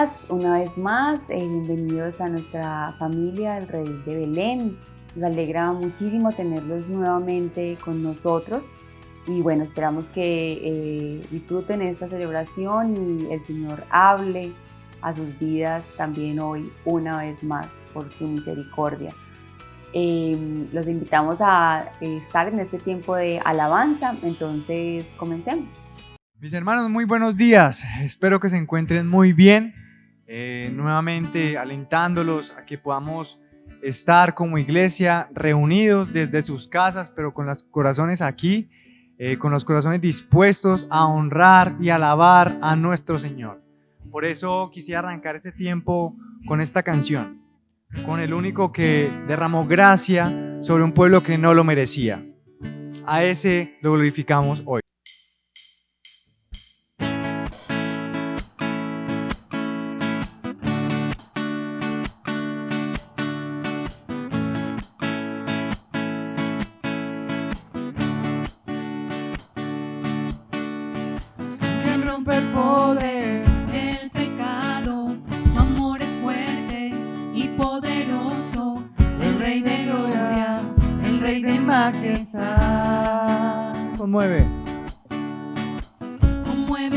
días, una vez más, bienvenidos a nuestra familia El Rey de Belén. Nos alegra muchísimo tenerlos nuevamente con nosotros y bueno, esperamos que disfruten esta celebración y el Señor hable a sus vidas también hoy una vez más por su misericordia. Los invitamos a estar en este tiempo de alabanza, entonces comencemos. Mis hermanos, muy buenos días, espero que se encuentren muy bien, nuevamente alentándolos a que podamos estar como iglesia reunidos desde sus casas, pero con los corazones aquí, con los corazones dispuestos a honrar y alabar a nuestro Señor. Por eso quisiera arrancar este tiempo con esta canción, con el único que derramó gracia sobre un pueblo que no lo merecía. A ese lo glorificamos hoy. El poder del pecado, su amor es fuerte y poderoso, el Rey de gloria, el Rey de majestad. Conmueve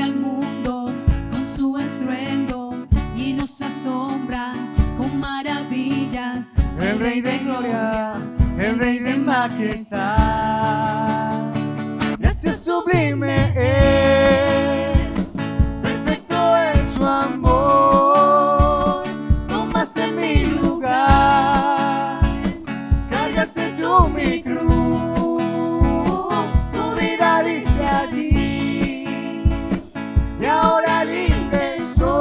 al mundo con su estruendo y nos asombra con maravillas, el Rey de gloria, el Rey de majestad. Ese sublime es, perfecto es su amor. Tomaste mi lugar, cargaste tú mi cruz, tu vida diste allí y ahora libre soy.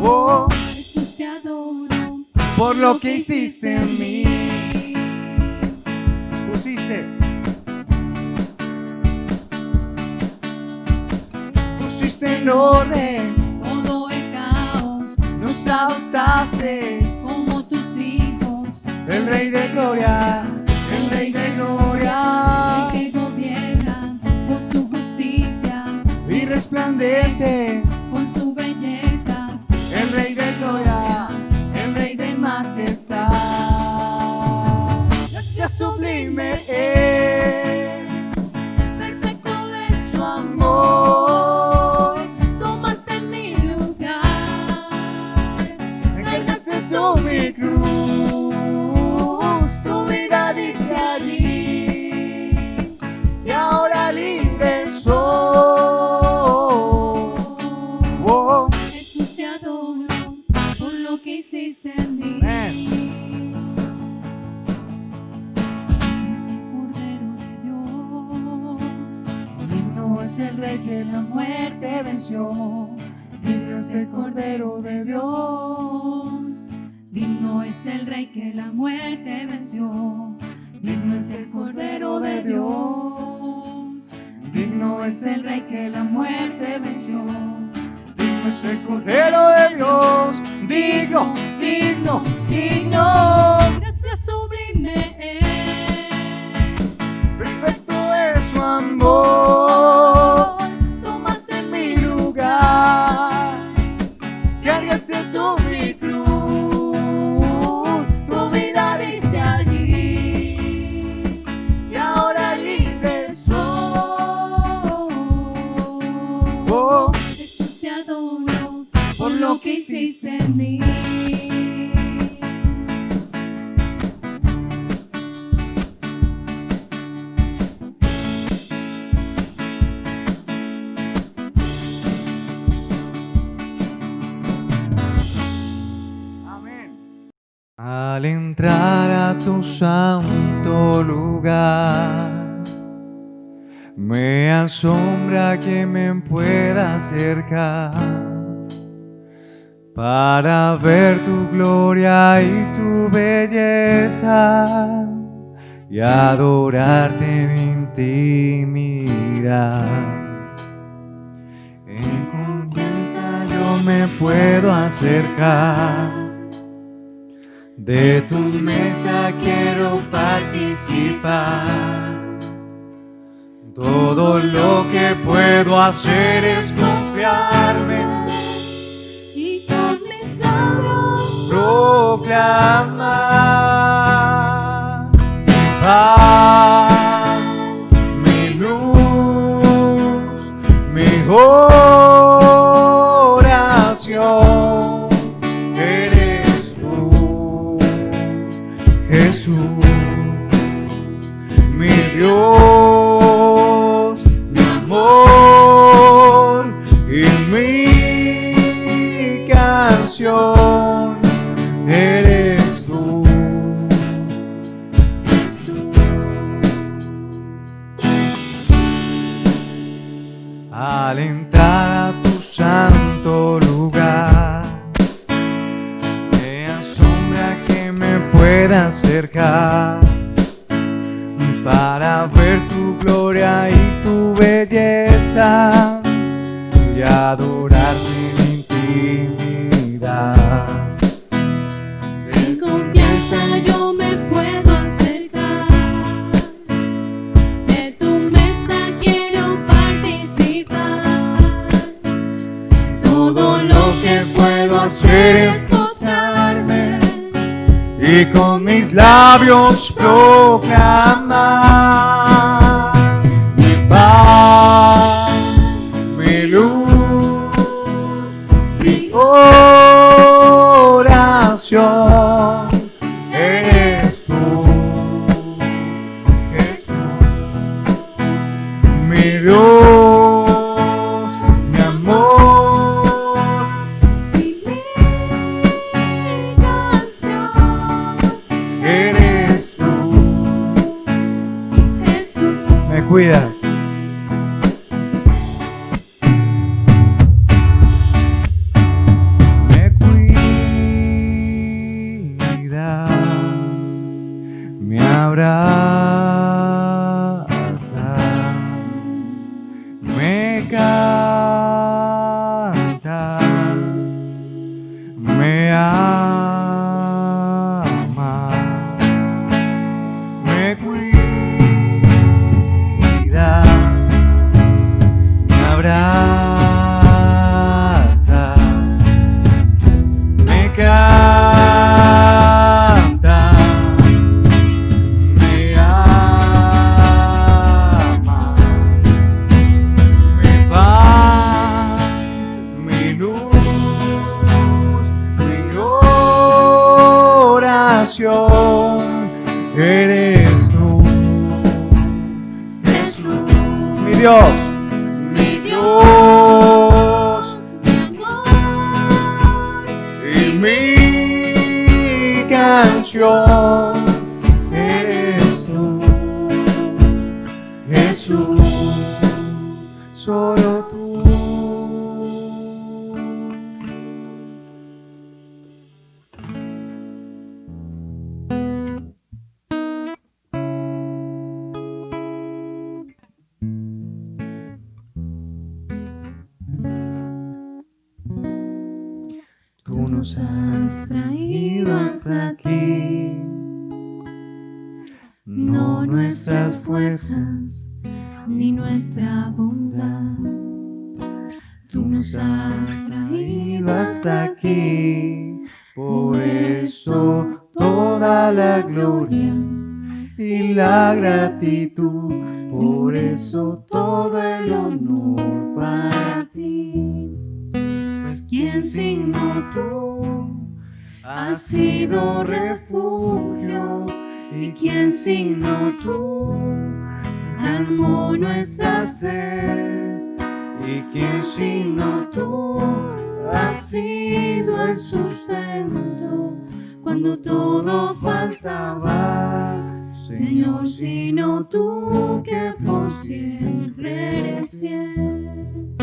Oh, Jesús te adoro por lo que hiciste en mí. Pusiste en orden todo el caos, nos adoptaste como tus hijos, el Rey de gloria, el Rey de gloria, el que gobierna con su justicia y resplandece con su belleza, el Rey de gloria, el Rey de majestad. Gracias sublime es, perfecto es su amor. Tomaste mi lugar, cargaste tú mi cruz, tu vida diste allí y ahora libre soy. Oh. Jesús te adoro por lo que hiciste en mí. Digno es el Rey que la muerte venció, digno es el Cordero de Dios. Digno es el Rey que la muerte venció, digno es el Cordero de Dios. Digno es el Rey que la muerte venció, Digno es el Cordero de Dios, digno, digno, digno. Gracias sublime es, Perfecto es su amor. Tomaste mi lugar, cargaste tú mi cruz, tu vida diste allí y ahora libre soy. Oh. Jesús te adoro por lo que hiciste en mí. Al entrar a tu santo lugar, me asombra que me pueda acercar para ver tu gloria y tu belleza y adorarte en intimidad. En confianza yo me puedo acercar. De tu mesa quiero participar. Todo lo que puedo hacer es confiar gloriarme y con mis labios proclamar paz, mi luz, mi oración. Eres tú, Jesús, mi Dios, mi amor y mi canción. Eres tú, al entrar a tu santo lugar, me asombra que me pueda acercar para ver tu gloria y tu belleza y adorarte en intimidad. En confianza yo me puedo acercar, de tu mesa quiero participar. Todo lo que puedo hacer es gozarme y con mis labios proclamar mi paz, mi luz, mi oración. Eres tú, Jesús, mi Dios, mi amor Y mi canción, eres tú. Jesús. Me cuidas. Me cuidas, me abrazas, me cantas, me amas, me cuidas, me abrazas, me cantas, me amas, mi paz, mi luz, mi oración. Eres tú, Jesús, mi Dios, mi Dios mi amor, y mi canción. Eres tú, Jesús, solo tú. Tú nos has traído hasta aquí, no nuestras fuerzas ni nuestra bondad. Tú nos has traído hasta aquí, por eso toda la gloria y la gratitud, por eso todo el honor para ti. Pues ¿Quién sino tú has sido refugio? ¿Y quién sino tú calmó nuestra sed? ¿Y quién Sino tú has sido el sustento cuando todo faltaba. Señor, sino tú que por siempre eres fiel.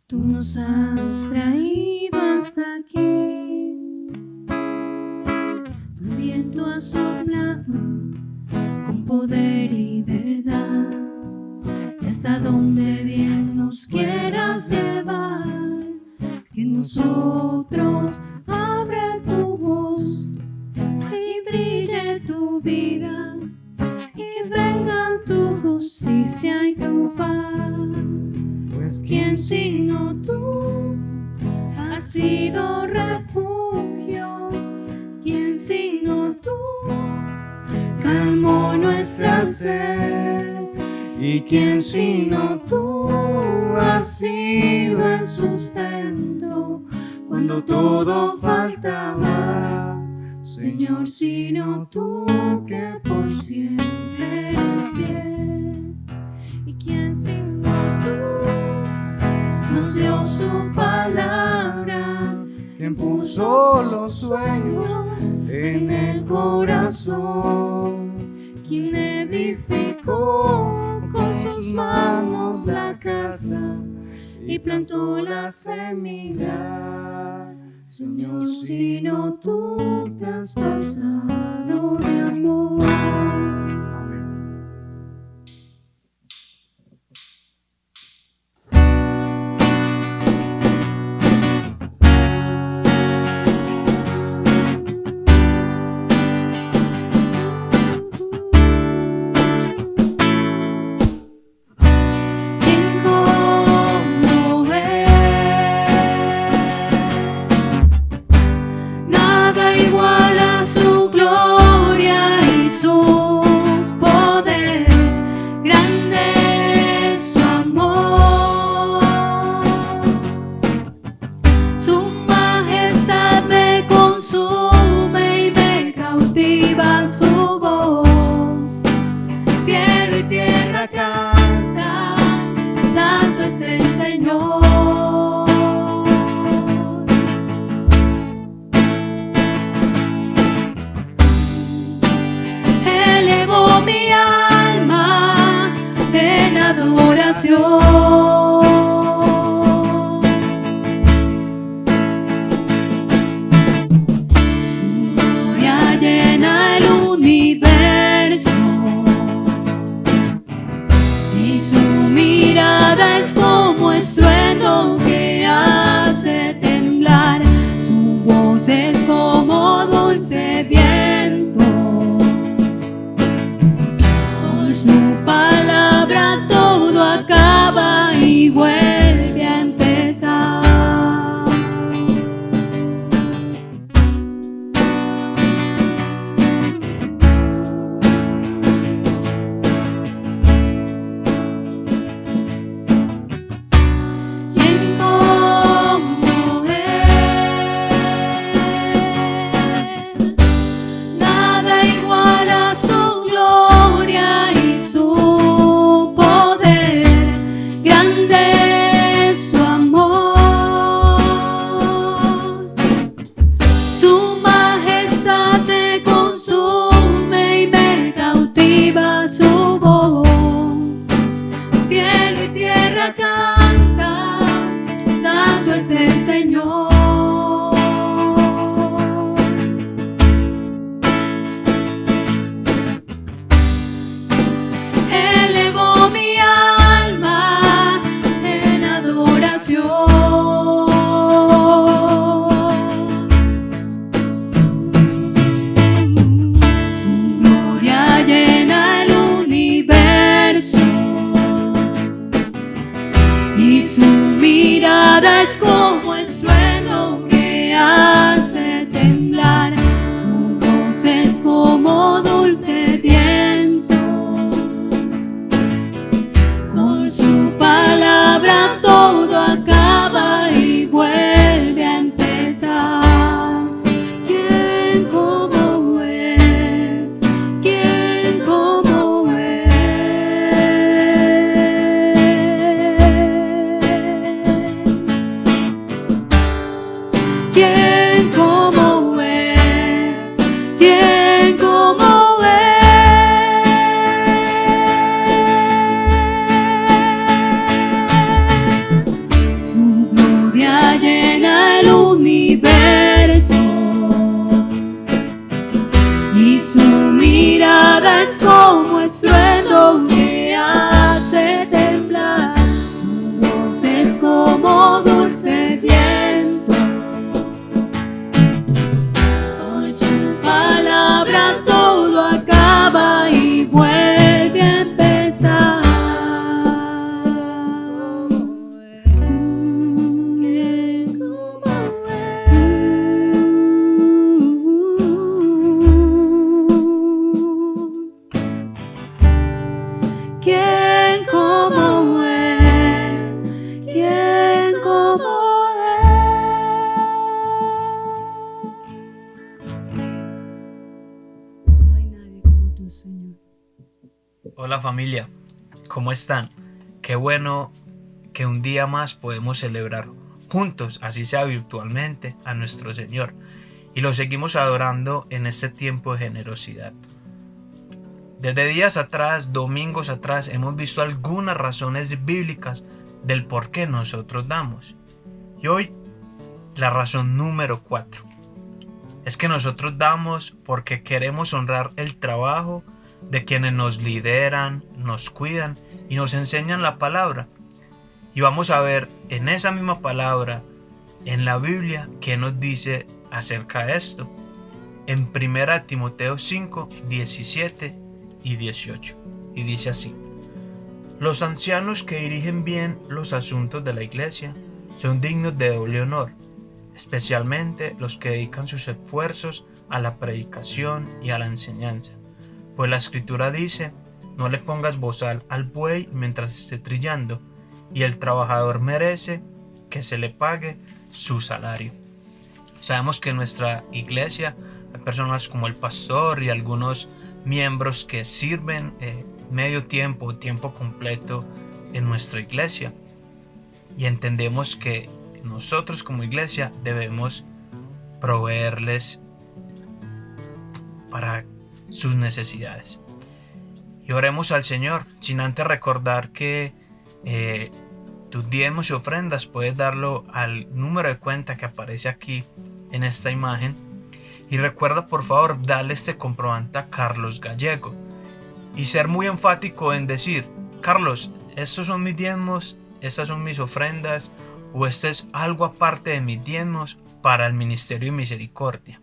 Tú nos has traído hasta aquí, tu viento ha soplado con poder y verdad, y hasta donde bien nos quieras llevar, que en nosotros abre tu voz. tu vida y que vengan tu justicia y tu paz. Pues ¿quién sino tú has sido refugio? ¿Quién sino tú calmó nuestra sed? ¿Y quién sino tú has sido el sustento cuando todo faltaba? Señor, sino tú que por siempre eres fiel. ¿Y quién sino tú nos dio su palabra? ¿Quién puso los sueños en el corazón? ¿Quién edificó con sus manos la casa y plantó la semilla? Señor, sino tú te has pasado de amor. Todo acá. Jesús, Señor. Hola familia, ¿cómo están? Qué bueno que un día más podemos celebrar juntos, así sea virtualmente, a nuestro Señor. Y lo seguimos adorando en este tiempo de generosidad. Desde días atrás, domingos atrás, hemos visto algunas razones bíblicas del por qué nosotros damos. Y hoy, la razón número 4. Es que nosotros damos porque queremos honrar el trabajo de quienes nos lideran, nos cuidan y nos enseñan la palabra. Y vamos a ver en esa misma palabra, en la Biblia, qué nos dice acerca de esto. En 1 Timoteo 5, 17 y 18. Y dice así: los ancianos que dirigen bien los asuntos de la iglesia son dignos de doble honor, especialmente los que dedican sus esfuerzos a la predicación y a la enseñanza. Pues la escritura dice: no le pongas bozal al buey mientras esté trillando, y el trabajador merece que se le pague su salario. Sabemos que en nuestra iglesia hay personas como el pastor y algunos miembros que sirven medio tiempo o tiempo completo en nuestra iglesia, y entendemos que nosotros como iglesia debemos proveerles para sus necesidades. Y oremos al Señor, sin antes recordar que tus diezmos y ofrendas puedes darlo al número de cuenta que aparece aquí en esta imagen. Y recuerda, por favor, darle este comprobante a Carlos Gallego y ser muy enfático en decir: Carlos, estos son mis diezmos, estas son mis ofrendas, o este es algo aparte de mis diezmos para el Ministerio de Misericordia.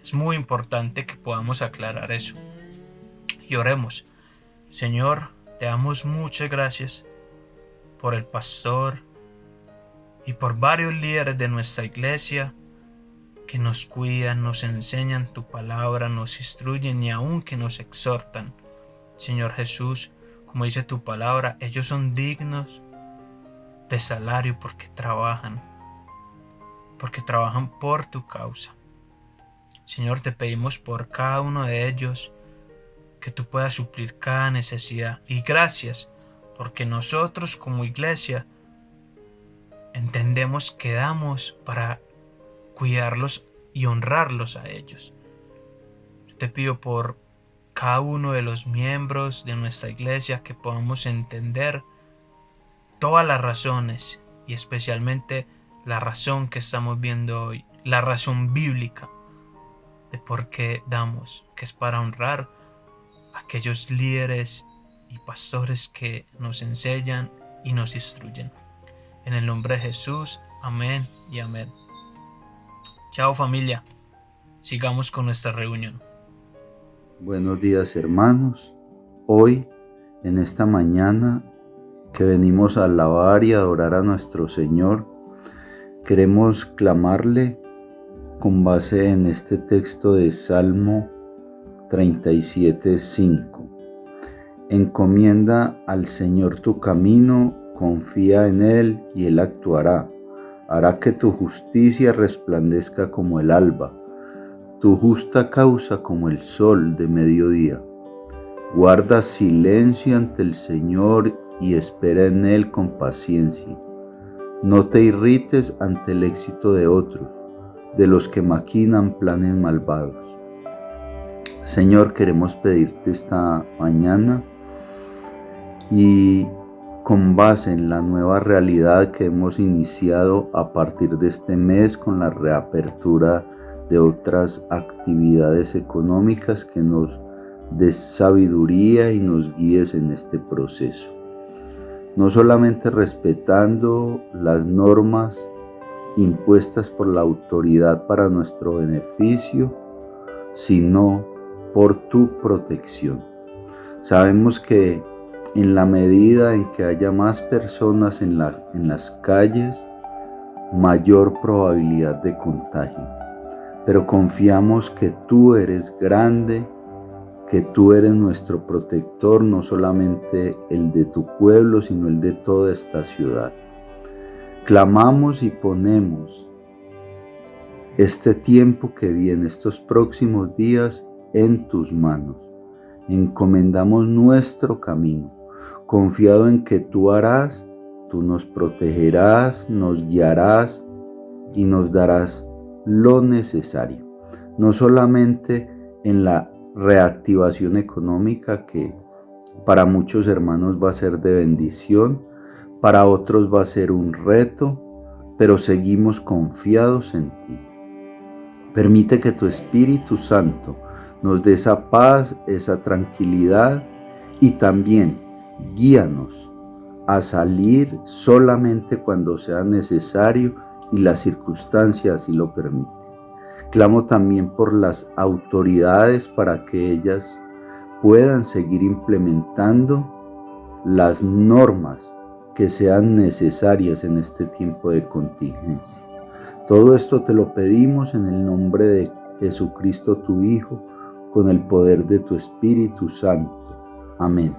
Es muy importante que podamos aclarar eso. Y oremos. Señor, te damos muchas gracias por el pastor y por varios líderes de nuestra iglesia que nos cuidan, nos enseñan tu palabra, nos instruyen y aún que nos exhortan. Señor Jesús, como dice tu palabra, ellos son dignos de salario porque trabajan por tu causa. Señor, te pedimos por cada uno de ellos que tú puedas suplir cada necesidad. Y gracias porque nosotros como iglesia entendemos que damos para cuidarlos y honrarlos a ellos. Yo te pido por cada uno de los miembros de nuestra iglesia que podamos entender todas las razones y especialmente la razón que estamos viendo hoy, la razón bíblica de por qué damos, que es para honrar a aquellos líderes y pastores que nos enseñan y nos instruyen. En el nombre de Jesús, amén y amén. Chao familia, sigamos con nuestra reunión. Buenos días hermanos, hoy en esta mañana que venimos a alabar y adorar a nuestro Señor, queremos clamarle con base en este texto de Salmo 37:5. Encomienda al Señor tu camino, confía en Él y Él actuará. Hará que tu justicia resplandezca como el alba, tu justa causa como el sol de mediodía. Guarda silencio ante el Señor y espera en Él con paciencia. No te irrites ante el éxito de otros, de los que maquinan planes malvados. Señor, queremos pedirte esta mañana y con base en la nueva realidad que hemos iniciado a partir de este mes con la reapertura de otras actividades económicas, que nos des sabiduría y nos guíes en este proceso. No solamente respetando las normas impuestas por la autoridad para nuestro beneficio, sino por tu protección. Sabemos que en la medida en que haya más personas en las calles, mayor probabilidad de contagio. Pero confiamos que tú eres grande, que tú eres nuestro protector, no solamente el de tu pueblo, sino el de toda esta ciudad. Clamamos y ponemos este tiempo que viene, estos próximos días, en tus manos. encomendamos nuestro camino, confiado en que tú harás, tú nos protegerás, nos guiarás y nos darás lo necesario, no solamente en la reactivación económica que para muchos hermanos va a ser de bendición, para otros va a ser un reto, pero seguimos confiados en ti. Permite que tu Espíritu Santo nos dé esa paz, esa tranquilidad y también guíanos a salir solamente cuando sea necesario y las circunstancias así lo permiten. Clamo también por las autoridades para que ellas puedan seguir implementando las normas que sean necesarias en este tiempo de contingencia. Todo esto te lo pedimos en el nombre de Jesucristo tu Hijo, con el poder de tu Espíritu Santo. Amén.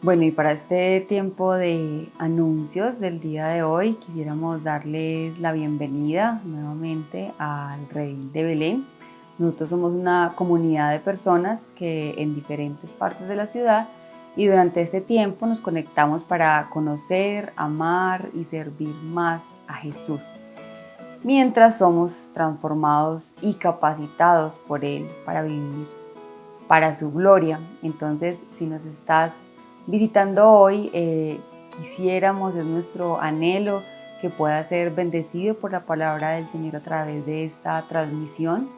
Bueno, y para este tiempo de anuncios del día de hoy, quisiéramos darles la bienvenida nuevamente al Redil de Belén. Nosotros somos una comunidad de personas que en diferentes partes de la ciudad y durante este tiempo nos conectamos para conocer, amar y servir más a Jesús, mientras somos transformados y capacitados por Él para vivir para su gloria. Entonces, si nos estás visitando hoy, quisiéramos, es nuestro anhelo que pueda ser bendecido por la palabra del Señor a través de esta transmisión.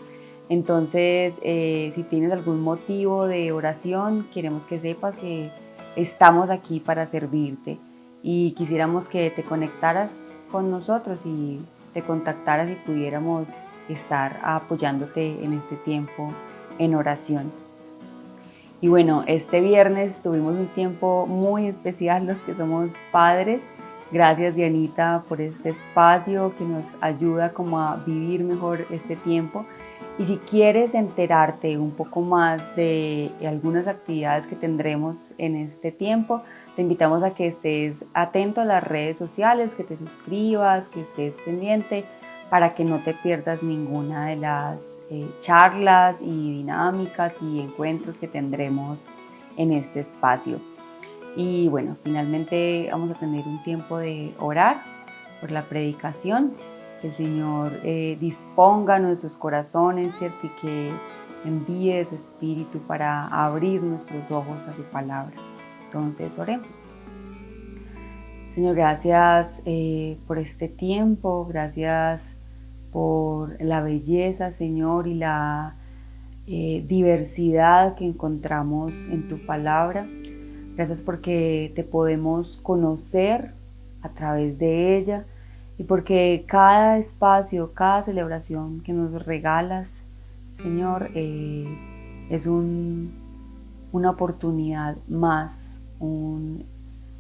Entonces, si tienes algún motivo de oración, queremos que sepas que estamos aquí para servirte y quisiéramos que te conectaras con nosotros y te contactaras y pudiéramos estar apoyándote en este tiempo en oración. Y bueno, este viernes tuvimos un tiempo muy especial los que somos padres. Gracias, Dianita, por este espacio que nos ayuda como a vivir mejor este tiempo. Y si quieres enterarte un poco más de algunas actividades que tendremos en este tiempo, te invitamos a que estés atento a las redes sociales, que te suscribas, que estés pendiente para que no te pierdas ninguna de las charlas y dinámicas y encuentros que tendremos en este espacio. Y bueno, finalmente vamos a tener un tiempo de orar por la predicación, que el Señor disponga nuestros corazones, ¿cierto? Y que envíe su Espíritu para abrir nuestros ojos a su palabra. Entonces, oremos. Señor, gracias por este tiempo, gracias por la belleza, Señor, y la diversidad que encontramos en tu palabra. Gracias porque te podemos conocer a través de ella y porque cada espacio, cada celebración que nos regalas, Señor, es una oportunidad más, un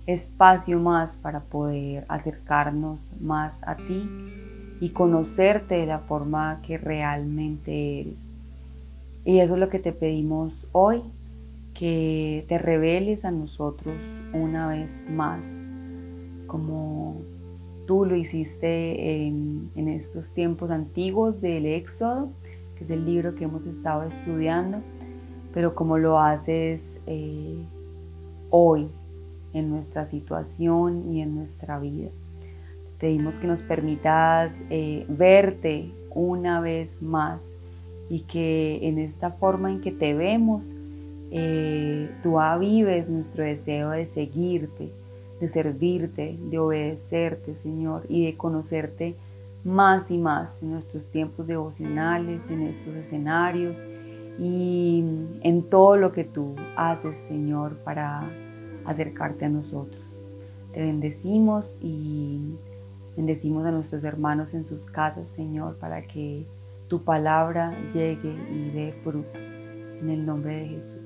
espacio más para poder acercarnos más a ti y conocerte de la forma que realmente eres. Y eso es lo que te pedimos hoy, que te reveles a nosotros una vez más, como tú lo hiciste en estos tiempos antiguos del Éxodo, que es el libro que hemos estado estudiando, pero como lo haces hoy en nuestra situación y en nuestra vida. Pedimos que nos permitas verte una vez más y que en esta forma en que te vemos, tú avives nuestro deseo de seguirte, de servirte, de obedecerte, Señor, y de conocerte más y más en nuestros tiempos devocionales, en estos escenarios y en todo lo que tú haces, Señor, para acercarte a nosotros. Te bendecimos y bendecimos a nuestros hermanos en sus casas, Señor, para que tu palabra llegue y dé fruto. En el nombre de Jesús.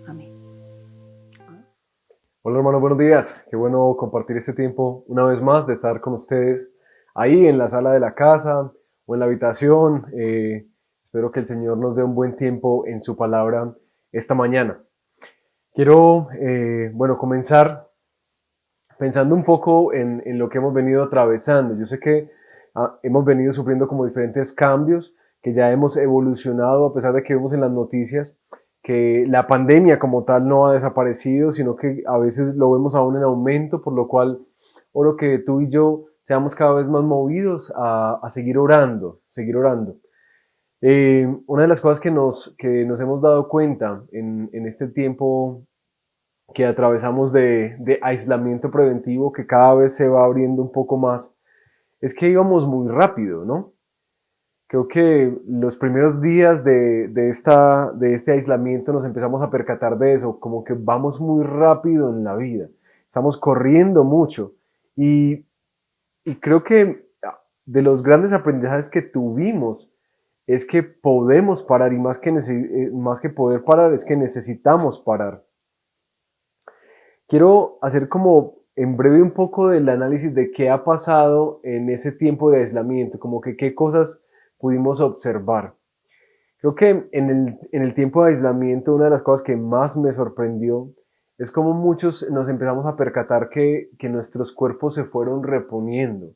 Amén. Hola hermanos, buenos días. Qué bueno compartir este tiempo una vez más, de estar con ustedes ahí en la sala de la casa o en la habitación. Espero que el Señor nos dé un buen tiempo en su palabra esta mañana. Quiero comenzar pensando un poco en lo que hemos venido atravesando. Yo sé que hemos venido sufriendo como diferentes cambios que ya hemos evolucionado, a pesar de que vemos en las noticias que la pandemia como tal no ha desaparecido, sino que a veces lo vemos aún en aumento, por lo cual oro que tú y yo seamos cada vez más movidos a seguir orando, seguir orando. Una de las cosas que nos hemos dado cuenta en este tiempo que atravesamos de aislamiento preventivo, que cada vez se va abriendo un poco más, es que íbamos muy rápido, ¿no? Creo que los primeros días de este aislamiento nos empezamos a percatar de eso, como que vamos muy rápido en la vida, estamos corriendo mucho y creo que de los grandes aprendizajes que tuvimos es que podemos parar y más que poder parar es que necesitamos parar. Quiero hacer como en breve un poco del análisis de qué ha pasado en ese tiempo de aislamiento, como que qué cosas pudimos observar. Creo que en el tiempo de aislamiento una de las cosas que más me sorprendió es cómo muchos nos empezamos a percatar que nuestros cuerpos se fueron reponiendo,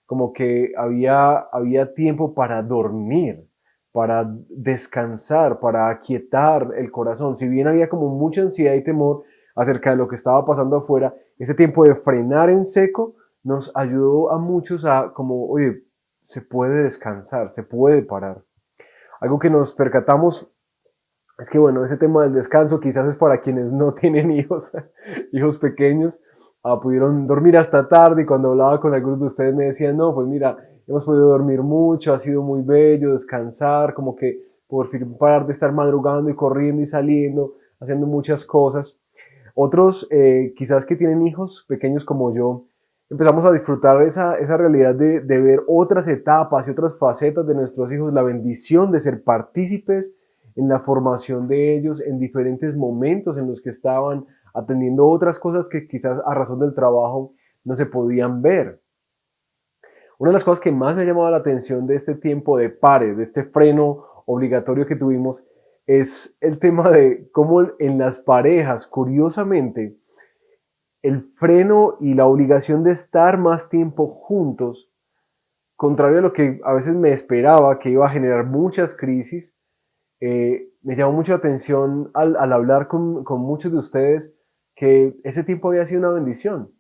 como que había tiempo para dormir, para descansar, para aquietar el corazón. Si bien había como mucha ansiedad y temor acerca de lo que estaba pasando afuera, ese tiempo de frenar en seco nos ayudó a muchos a como, oye, se puede descansar, se puede parar. Algo que nos percatamos es que, bueno, ese tema del descanso quizás es para quienes no tienen hijos, hijos pequeños, pudieron dormir hasta tarde y cuando hablaba con algunos de ustedes me decían, no, pues mira, hemos podido dormir mucho, ha sido muy bello descansar, como que por fin parar de estar madrugando y corriendo y saliendo, haciendo muchas cosas. Otros, quizás que tienen hijos pequeños como yo, empezamos a disfrutar esa realidad de ver otras etapas y otras facetas de nuestros hijos, la bendición de ser partícipes en la formación de ellos, en diferentes momentos en los que estaban atendiendo otras cosas que quizás a razón del trabajo no se podían ver. Una de las cosas que más me ha llamado la atención de este tiempo de pare, de este freno obligatorio que tuvimos, es el tema de cómo en las parejas, curiosamente, el freno y la obligación de estar más tiempo juntos, contrario a lo que a veces me esperaba, que iba a generar muchas crisis, me llamó mucho la atención al hablar con muchos de ustedes que ese tiempo había sido una bendición.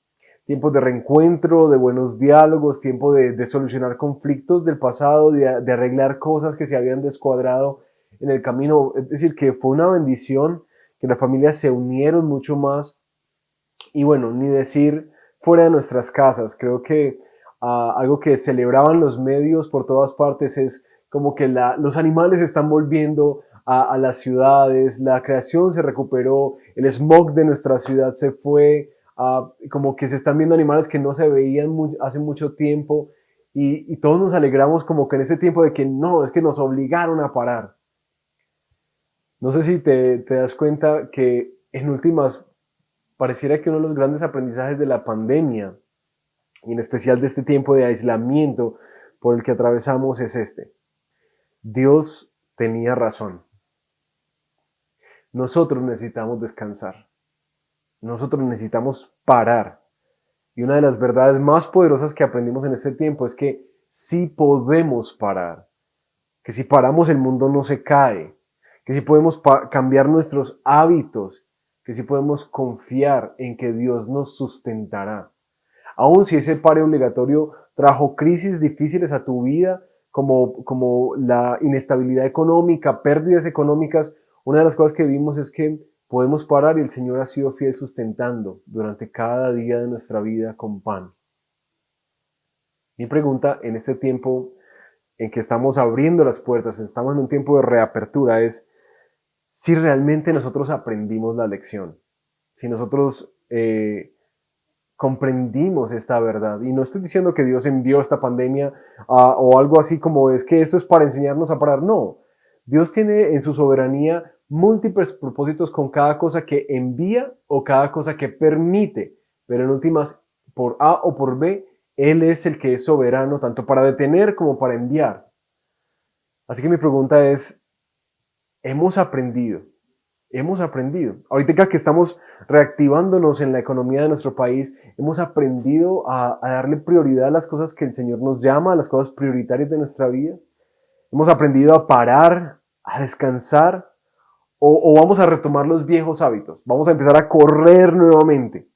Tiempos de reencuentro, de buenos diálogos, tiempo de solucionar conflictos del pasado, de arreglar cosas que se habían descuadrado en el camino. Es decir, que fue una bendición, que las familias se unieron mucho más. Y bueno, ni decir fuera de nuestras casas. Creo que algo que celebraban los medios por todas partes es como que los animales están volviendo a las ciudades, la creación se recuperó, el smog de nuestra ciudad se fue, como que se están viendo animales que no se veían hace mucho tiempo y todos nos alegramos como que en ese tiempo de que no, es que nos obligaron a parar. No sé si te das cuenta que en últimas pareciera que uno de los grandes aprendizajes de la pandemia y en especial de este tiempo de aislamiento por el que atravesamos es este. Dios tenía razón. Nosotros necesitamos descansar. Nosotros necesitamos parar. Y una de las verdades más poderosas que aprendimos en este tiempo es que sí podemos parar. Que si paramos el mundo no se cae. Que si podemos cambiar nuestros hábitos. Que si podemos confiar en que Dios nos sustentará. Aun si ese pare obligatorio trajo crisis difíciles a tu vida, como la inestabilidad económica, pérdidas económicas, una de las cosas que vimos es que podemos parar y el Señor ha sido fiel sustentando durante cada día de nuestra vida con pan. Mi pregunta en este tiempo en que estamos abriendo las puertas, estamos en un tiempo de reapertura, es si realmente nosotros aprendimos la lección, si nosotros comprendimos esta verdad. Y no estoy diciendo que Dios envió esta pandemia o algo así como es que esto es para enseñarnos a parar. No, Dios tiene en su soberanía múltiples propósitos con cada cosa que envía o cada cosa que permite, pero en últimas, por A o por B, Él es el que es soberano tanto para detener como para enviar. Así que mi pregunta es, ¿hemos aprendido? Hemos aprendido. Ahorita que estamos reactivándonos en la economía de nuestro país, hemos aprendido a darle prioridad a las cosas que el Señor nos llama, a las cosas prioritarias de nuestra vida. Hemos aprendido a parar, a descansar, o vamos a retomar los viejos hábitos. Vamos a empezar a correr nuevamente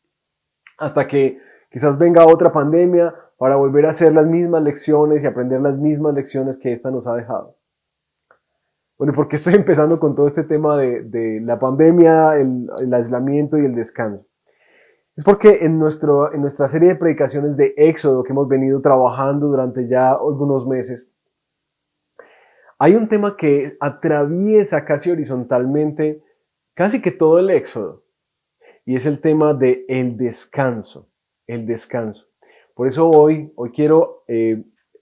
hasta que quizás venga otra pandemia para volver a hacer las mismas lecciones y aprender las mismas lecciones que esta nos ha dejado. Bueno, ¿y por qué estoy empezando con todo este tema de la pandemia, el aislamiento y el descanso? Es porque en nuestra serie de predicaciones de Éxodo que hemos venido trabajando durante ya algunos meses, hay un tema que atraviesa casi horizontalmente casi que todo el Éxodo, y es el tema del descanso, el descanso. Por eso hoy quiero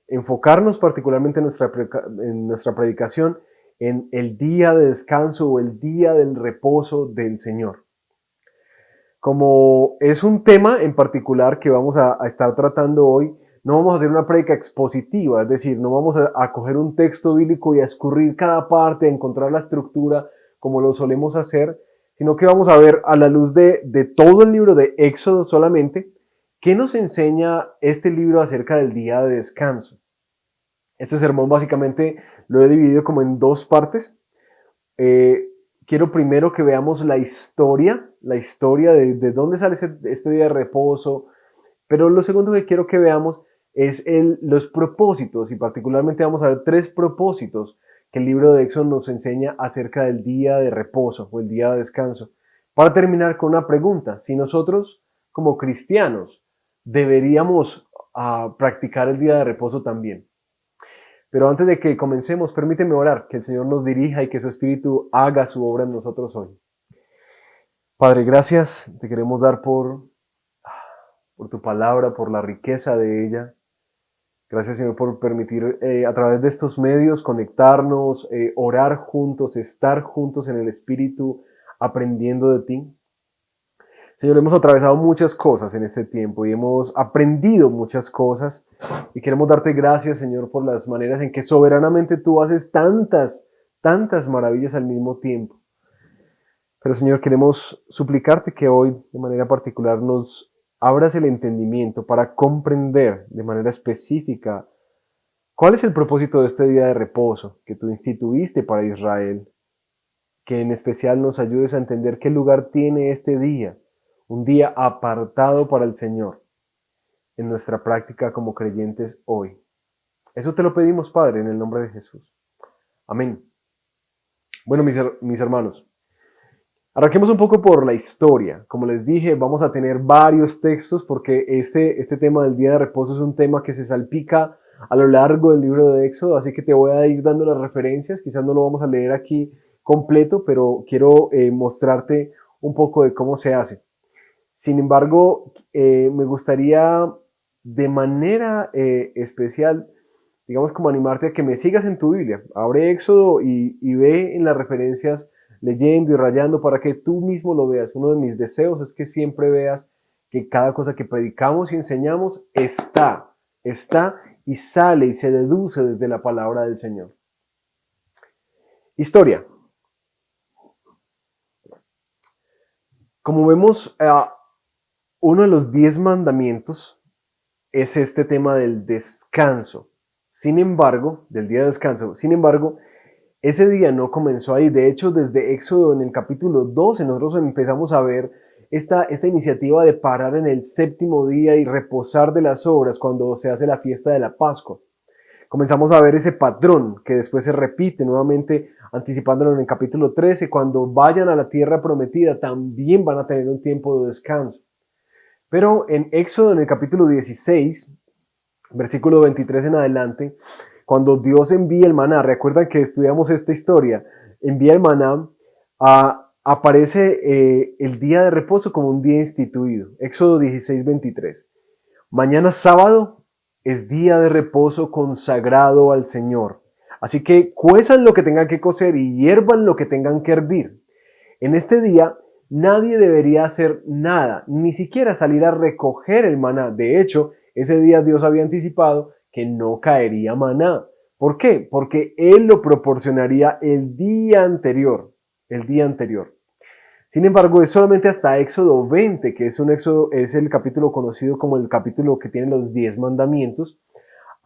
enfocarnos particularmente en nuestra predicación en el día de descanso o el día del reposo del Señor. Como es un tema en particular que vamos a estar tratando hoy, no vamos a hacer una prédica expositiva, es decir, no vamos a coger un texto bíblico y a escurrir cada parte, a encontrar la estructura como lo solemos hacer, sino que vamos a ver a la luz de todo el libro de Éxodo solamente, ¿qué nos enseña este libro acerca del día de descanso? Este sermón básicamente lo he dividido como en dos partes. Quiero primero que veamos la historia de dónde sale este día de reposo, pero lo segundo que quiero que veamos es los propósitos, y particularmente vamos a ver 3 propósitos que el libro de Éxodo nos enseña acerca del día de reposo o el día de descanso. Para terminar con una pregunta: si nosotros como cristianos deberíamos practicar el día de reposo también. Pero antes de que comencemos, permíteme orar, que el Señor nos dirija y que su Espíritu haga su obra en nosotros hoy. Padre, gracias te queremos dar por tu palabra, por la riqueza de ella. Gracias, Señor, por permitir a través de estos medios conectarnos, orar juntos, estar juntos en el Espíritu, aprendiendo de ti. Señor, hemos atravesado muchas cosas en este tiempo y hemos aprendido muchas cosas, y queremos darte gracias, Señor, por las maneras en que soberanamente tú haces tantas maravillas al mismo tiempo. Pero, Señor, queremos suplicarte que hoy, de manera particular, nos abras el entendimiento para comprender de manera específica cuál es el propósito de este día de reposo que tú instituiste para Israel, que en especial nos ayudes a entender qué lugar tiene este día, un día apartado para el Señor, en nuestra práctica como creyentes hoy. Eso te lo pedimos, Padre, en el nombre de Jesús. Amén. Bueno, mis hermanos, arranquemos un poco por la historia. Como les dije, vamos a tener varios textos porque este tema del día de reposo es un tema que se salpica a lo largo del libro de Éxodo, así que te voy a ir dando las referencias. Quizás no lo vamos a leer aquí completo, pero quiero mostrarte un poco de cómo se hace. Sin embargo, me gustaría de manera especial, digamos, como animarte a que me sigas en tu Biblia. Abre Éxodo y ve en las referencias, leyendo y rayando para que tú mismo lo veas. Uno de mis deseos es que siempre veas que cada cosa que predicamos y enseñamos está y sale y se deduce desde la palabra del Señor. Historia. Como vemos, uno de los 10 mandamientos es este tema del descanso. Sin embargo, del día de descanso. Sin embargo, ese día no comenzó ahí. De hecho, desde Éxodo en el capítulo 12, nosotros empezamos a ver esta iniciativa de parar en el 7º día y reposar de las obras cuando se hace la fiesta de la Pascua. Comenzamos a ver ese patrón que después se repite nuevamente, anticipándolo en el capítulo 13. Cuando vayan a la tierra prometida, también van a tener un tiempo de descanso. Pero en Éxodo, en el capítulo 16, versículo 23 en adelante, cuando Dios envía el maná, recuerdan que estudiamos esta historia, envía el maná, aparece el día de reposo como un día instituido. Éxodo 16, 23. Mañana sábado es día de reposo consagrado al Señor. Así que cuezan lo que tengan que cocer y hiervan lo que tengan que hervir. En este día nadie debería hacer nada, ni siquiera salir a recoger el maná. De hecho, ese día Dios había anticipado que no caería maná. ¿Por qué? Porque Él lo proporcionaría el día anterior. Sin embargo, es solamente hasta Éxodo 20, que es el capítulo conocido como el capítulo que tiene los 10 mandamientos.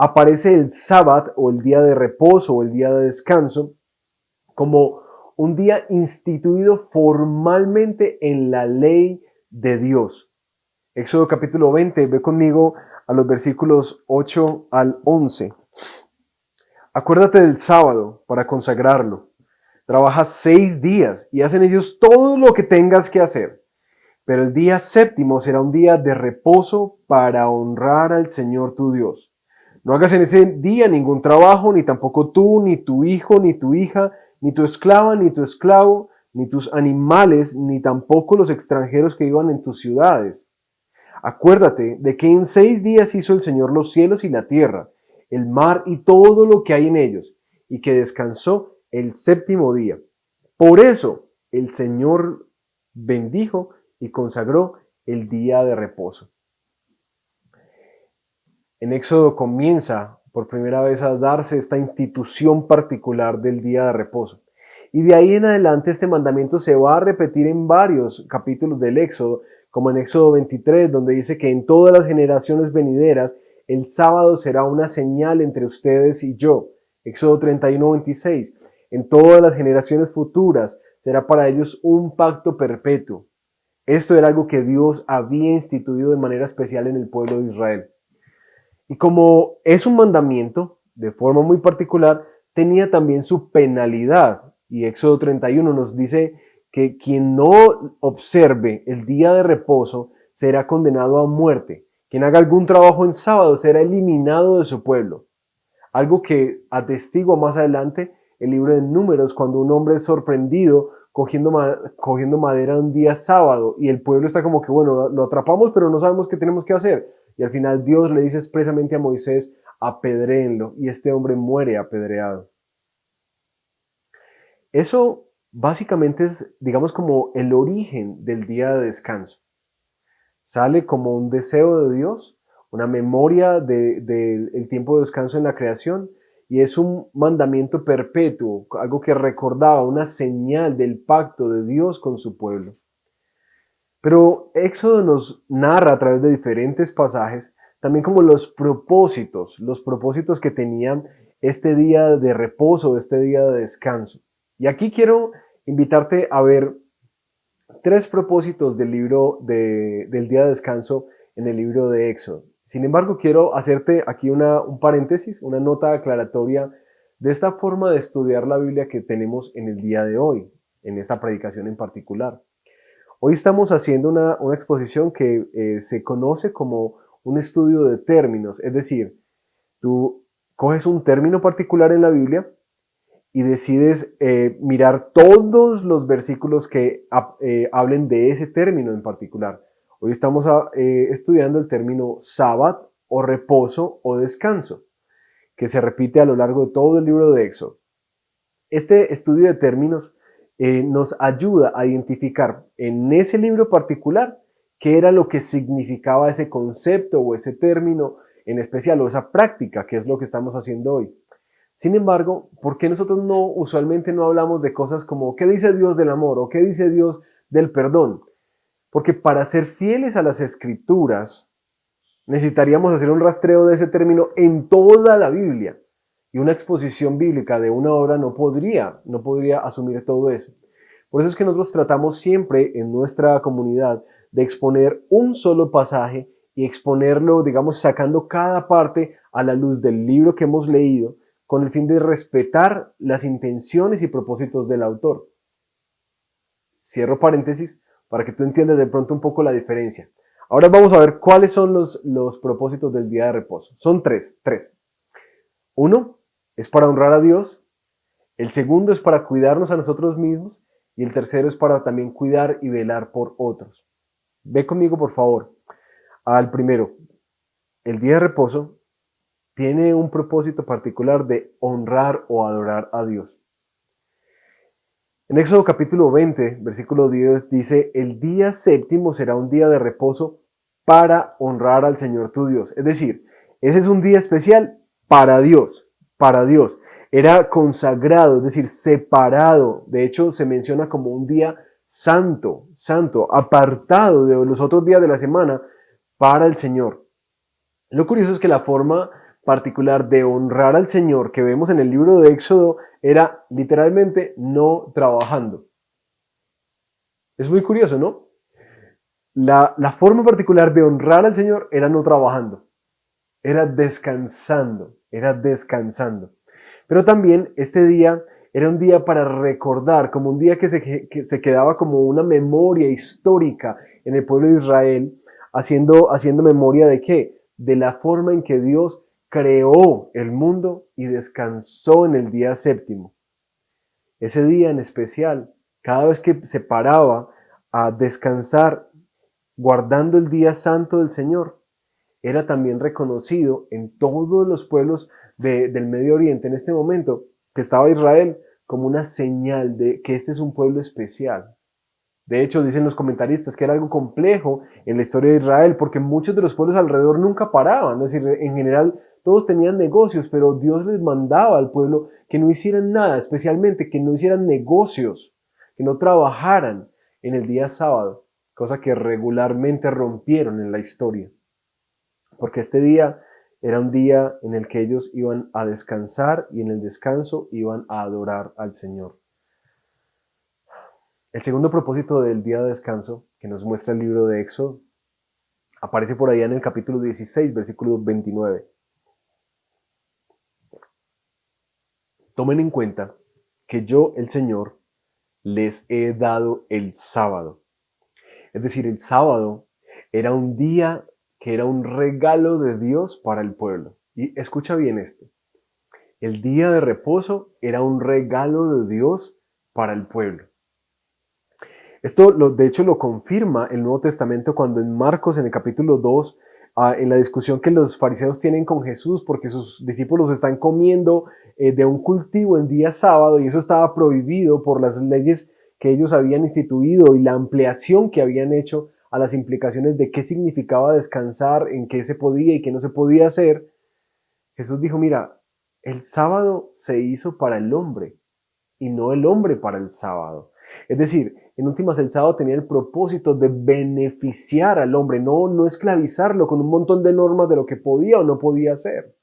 aparece el sábado o el día de reposo o el día de descanso como un día instituido formalmente en la ley de Dios. Éxodo capítulo 20, ve conmigo a los versículos 8 al 11. Acuérdate del sábado para consagrarlo. Trabaja 6 días y haz en ellos todo lo que tengas que hacer. Pero el día séptimo será un día de reposo para honrar al Señor tu Dios. No hagas en ese día ningún trabajo, ni tampoco tú, ni tu hijo, ni tu hija, ni tu esclava, ni tu esclavo, ni tus animales, ni tampoco los extranjeros que vivan en tus ciudades. Acuérdate de que en 6 días hizo el Señor los cielos y la tierra, el mar y todo lo que hay en ellos, y que descansó el séptimo día. Por eso el Señor bendijo y consagró el día de reposo. En Éxodo comienza por primera vez a darse esta institución particular del día de reposo. Y de ahí en adelante este mandamiento se va a repetir en varios capítulos del Éxodo, como en Éxodo 23, donde dice que en todas las generaciones venideras el sábado será una señal entre ustedes y yo. Éxodo 31, 26. En todas las generaciones futuras será para ellos un pacto perpetuo. Esto era algo que Dios había instituido de manera especial en el pueblo de Israel. Y como es un mandamiento, de forma muy particular, tenía también su penalidad. Y Éxodo 31 nos dice que quien no observe el día de reposo será condenado a muerte. Quien haga algún trabajo en sábado será eliminado de su pueblo. Algo que atestigua más adelante el libro de Números, cuando un hombre es sorprendido cogiendo madera un día sábado y el pueblo está como que, bueno, lo atrapamos, pero no sabemos qué tenemos que hacer. Y al final Dios le dice expresamente a Moisés, apedréenlo, y este hombre muere apedreado. Eso básicamente es, digamos, como el origen del día de descanso. Sale como un deseo de Dios, una memoria del tiempo de descanso en la creación, y es un mandamiento perpetuo, algo que recordaba, una señal del pacto de Dios con su pueblo. Pero Éxodo nos narra a través de diferentes pasajes también como los propósitos que tenían este día de reposo, este día de descanso. Y aquí quiero invitarte a ver 3 propósitos del del día de descanso en el libro de Éxodo. Sin embargo, quiero hacerte aquí un paréntesis, una nota aclaratoria de esta forma de estudiar la Biblia que tenemos en el día de hoy, en esta predicación en particular. Hoy estamos haciendo una exposición que se conoce como un estudio de términos, es decir, tú coges un término particular en la Biblia y decides mirar todos los versículos que hablen de ese término en particular. Hoy estamos estudiando el término sábado o reposo o descanso, que se repite a lo largo de todo el libro de Éxodo. Este estudio de términos nos ayuda a identificar en ese libro particular qué era lo que significaba ese concepto o ese término en especial o esa práctica, que es lo que estamos haciendo hoy. Sin embargo, ¿por qué nosotros usualmente no hablamos de cosas como qué dice Dios del amor o qué dice Dios del perdón? Porque para ser fieles a las Escrituras necesitaríamos hacer un rastreo de ese término en toda la Biblia. Y una exposición bíblica de una hora no podría asumir todo eso. Por eso es que nosotros tratamos siempre en nuestra comunidad de exponer un solo pasaje y exponerlo, digamos, sacando cada parte a la luz del libro que hemos leído, con el fin de respetar las intenciones y propósitos del autor. Cierro paréntesis para que tú entiendas de pronto un poco la diferencia. Ahora vamos a ver cuáles son los propósitos del día de reposo. Son tres. Uno es para honrar a Dios, el segundo es para cuidarnos a nosotros mismos y el tercero es para también cuidar y velar por otros. Ve conmigo, por favor, al primero. El día de reposo tiene un propósito particular de honrar o adorar a Dios. En Éxodo capítulo 20, versículo 10 dice, el día séptimo será un día de reposo para honrar al Señor tu Dios. Es decir, ese es un día especial para Dios. Era consagrado, es decir, separado. De hecho, se menciona como un día santo, apartado de los otros días de la semana para el Señor. Lo curioso es que la forma particular de honrar al Señor que vemos en el libro de Éxodo era literalmente no trabajando. Es muy curioso, ¿no? La forma particular de honrar al Señor era no trabajando, era descansando, era descansando. Pero también este día era un día para recordar, como un día que se quedaba como una memoria histórica en el pueblo de Israel, haciendo memoria ¿de qué? De la forma en que Dios creó el mundo y descansó en el día séptimo. Ese día en especial, cada vez que se paraba a descansar, guardando el día santo del Señor, era también reconocido en todos los pueblos del Medio Oriente en este momento, que estaba Israel, como una señal de que este es un pueblo especial. De hecho, dicen los comentaristas que era algo complejo en la historia de Israel, porque muchos de los pueblos alrededor nunca paraban. Es decir, en general todos tenían negocios, pero Dios les mandaba al pueblo que no hicieran nada, especialmente que no hicieran negocios, que no trabajaran en el día sábado, cosa que regularmente rompieron en la historia. Porque este día era un día en el que ellos iban a descansar y en el descanso iban a adorar al Señor. El segundo propósito del día de descanso que nos muestra el libro de Éxodo aparece por allá en el capítulo 16, versículo 29. Tomen en cuenta que yo, el Señor, les he dado el sábado. Es decir, el sábado era un día que era un regalo de Dios para el pueblo. Y escucha bien esto. El día de reposo era un regalo de Dios para el pueblo. Esto, de hecho, lo confirma el Nuevo Testamento cuando en Marcos, en el capítulo 2, en la discusión que los fariseos tienen con Jesús porque sus discípulos están comiendo de un cultivo en día sábado y eso estaba prohibido por las leyes que ellos habían instituido y la ampliación que habían hecho a las implicaciones de qué significaba descansar, en qué se podía y qué no se podía hacer. Jesús dijo, mira, el sábado se hizo para el hombre y no el hombre para el sábado. Es decir, en últimas el sábado tenía el propósito de beneficiar al hombre, no esclavizarlo con un montón de normas de lo que podía o no podía hacer,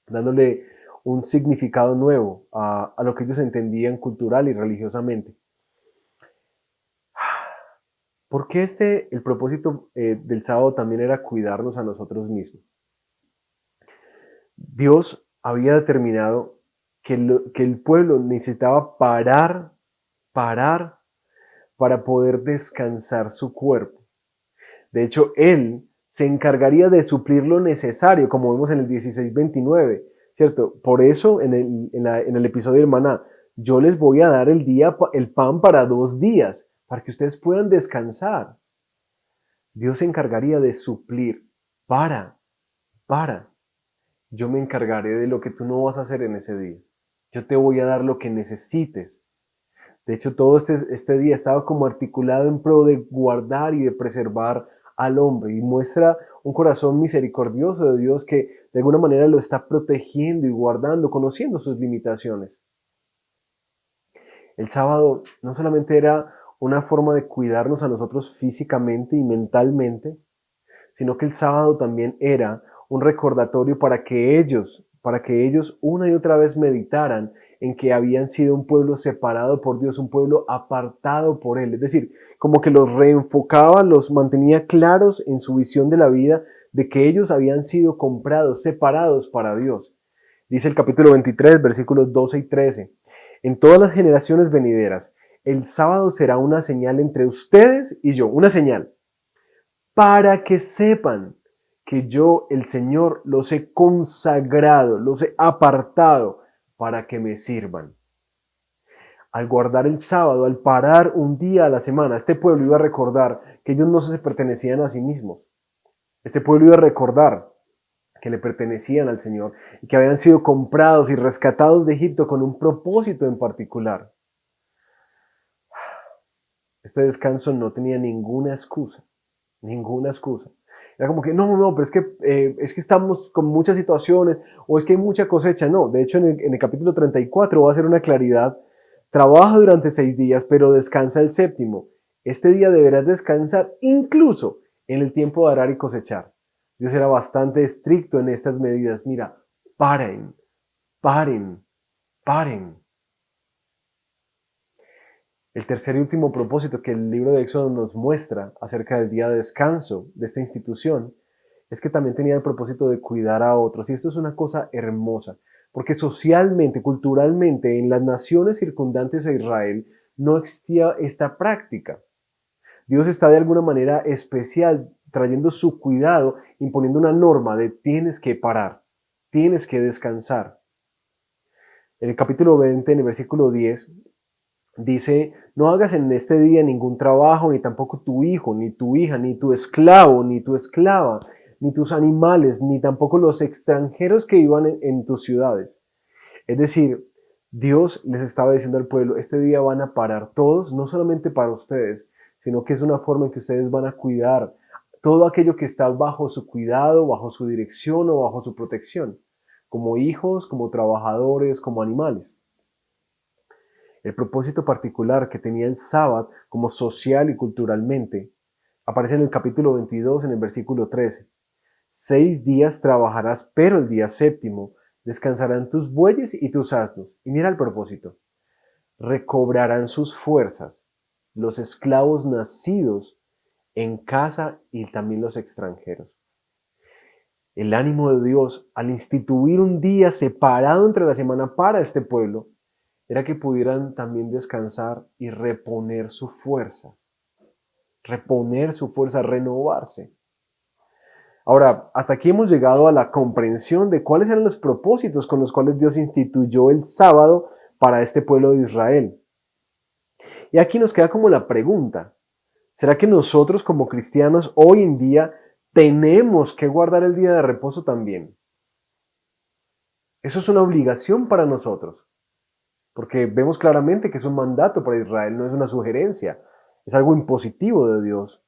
dándole un significado nuevo a lo que ellos entendían cultural y religiosamente. ¿Por qué el propósito del sábado también era cuidarnos a nosotros mismos? Dios había determinado que el pueblo necesitaba parar para poder descansar su cuerpo. De hecho, Él se encargaría de suplir lo necesario, como vemos en el 16:29, ¿cierto? Por eso, en el episodio del maná, yo les voy a dar el pan para 2 días, para que ustedes puedan descansar. Dios se encargaría de suplir. Yo me encargaré de lo que tú no vas a hacer en ese día. Yo te voy a dar lo que necesites. De hecho, todo este día estaba como articulado en pro de guardar y de preservar al hombre y muestra un corazón misericordioso de Dios que de alguna manera lo está protegiendo y guardando, conociendo sus limitaciones. El sábado no solamente era una forma de cuidarnos a nosotros físicamente y mentalmente, sino que el sábado también era un recordatorio para que ellos una y otra vez meditaran en que habían sido un pueblo separado por Dios, un pueblo apartado por Él. Es decir, como que los reenfocaba, los mantenía claros en su visión de la vida, de que ellos habían sido comprados, separados para Dios. Dice el capítulo 23, versículos 12 y 13. En todas las generaciones venideras, el sábado será una señal entre ustedes y yo, una señal, para que sepan que yo, el Señor, los he consagrado, los he apartado para que me sirvan. Al guardar el sábado, al parar un día a la semana, este pueblo iba a recordar que ellos no se pertenecían a sí mismos. Este pueblo iba a recordar que le pertenecían al Señor y que habían sido comprados y rescatados de Egipto con un propósito en particular. Este descanso no tenía ninguna excusa. Era como que no, pero es que estamos con muchas situaciones o es que hay mucha cosecha. No, de hecho en el capítulo 34 va a ser una claridad. Trabaja durante 6 días, pero descansa el séptimo. Este día deberás descansar incluso en el tiempo de arar y cosechar. Dios era bastante estricto en estas medidas. Mira, paren, paren, paren. El tercer y último propósito que el libro de Éxodo nos muestra acerca del día de descanso de esta institución es que también tenía el propósito de cuidar a otros. Y esto es una cosa hermosa, porque socialmente, culturalmente, en las naciones circundantes a Israel no existía esta práctica. Dios está de alguna manera especial trayendo su cuidado, imponiendo una norma de tienes que parar, tienes que descansar. En el capítulo 20, en el versículo 10, dice, no hagas en este día ningún trabajo, ni tampoco tu hijo, ni tu hija, ni tu esclavo, ni tu esclava, ni tus animales, ni tampoco los extranjeros que vivan en tus ciudades. Es decir, Dios les estaba diciendo al pueblo, este día van a parar todos, no solamente para ustedes, sino que es una forma en que ustedes van a cuidar todo aquello que está bajo su cuidado, bajo su dirección o bajo su protección, como hijos, como trabajadores, como animales. El propósito particular que tenía el sábado como social y culturalmente aparece en el capítulo 22, en el versículo 13. 6 días trabajarás, pero el día séptimo descansarán tus bueyes y tus asnos. Y mira el propósito. Recobrarán sus fuerzas los esclavos nacidos en casa y también los extranjeros. El ánimo de Dios al instituir un día separado entre la semana para este pueblo era que pudieran también descansar y reponer su fuerza, renovarse. Ahora, hasta aquí hemos llegado a la comprensión de cuáles eran los propósitos con los cuales Dios instituyó el sábado para este pueblo de Israel. Y aquí nos queda como la pregunta, ¿será que nosotros como cristianos hoy en día tenemos que guardar el día de reposo también? Eso es una obligación para nosotros. Porque vemos claramente que es un mandato para Israel, no es una sugerencia, es algo impositivo de Dios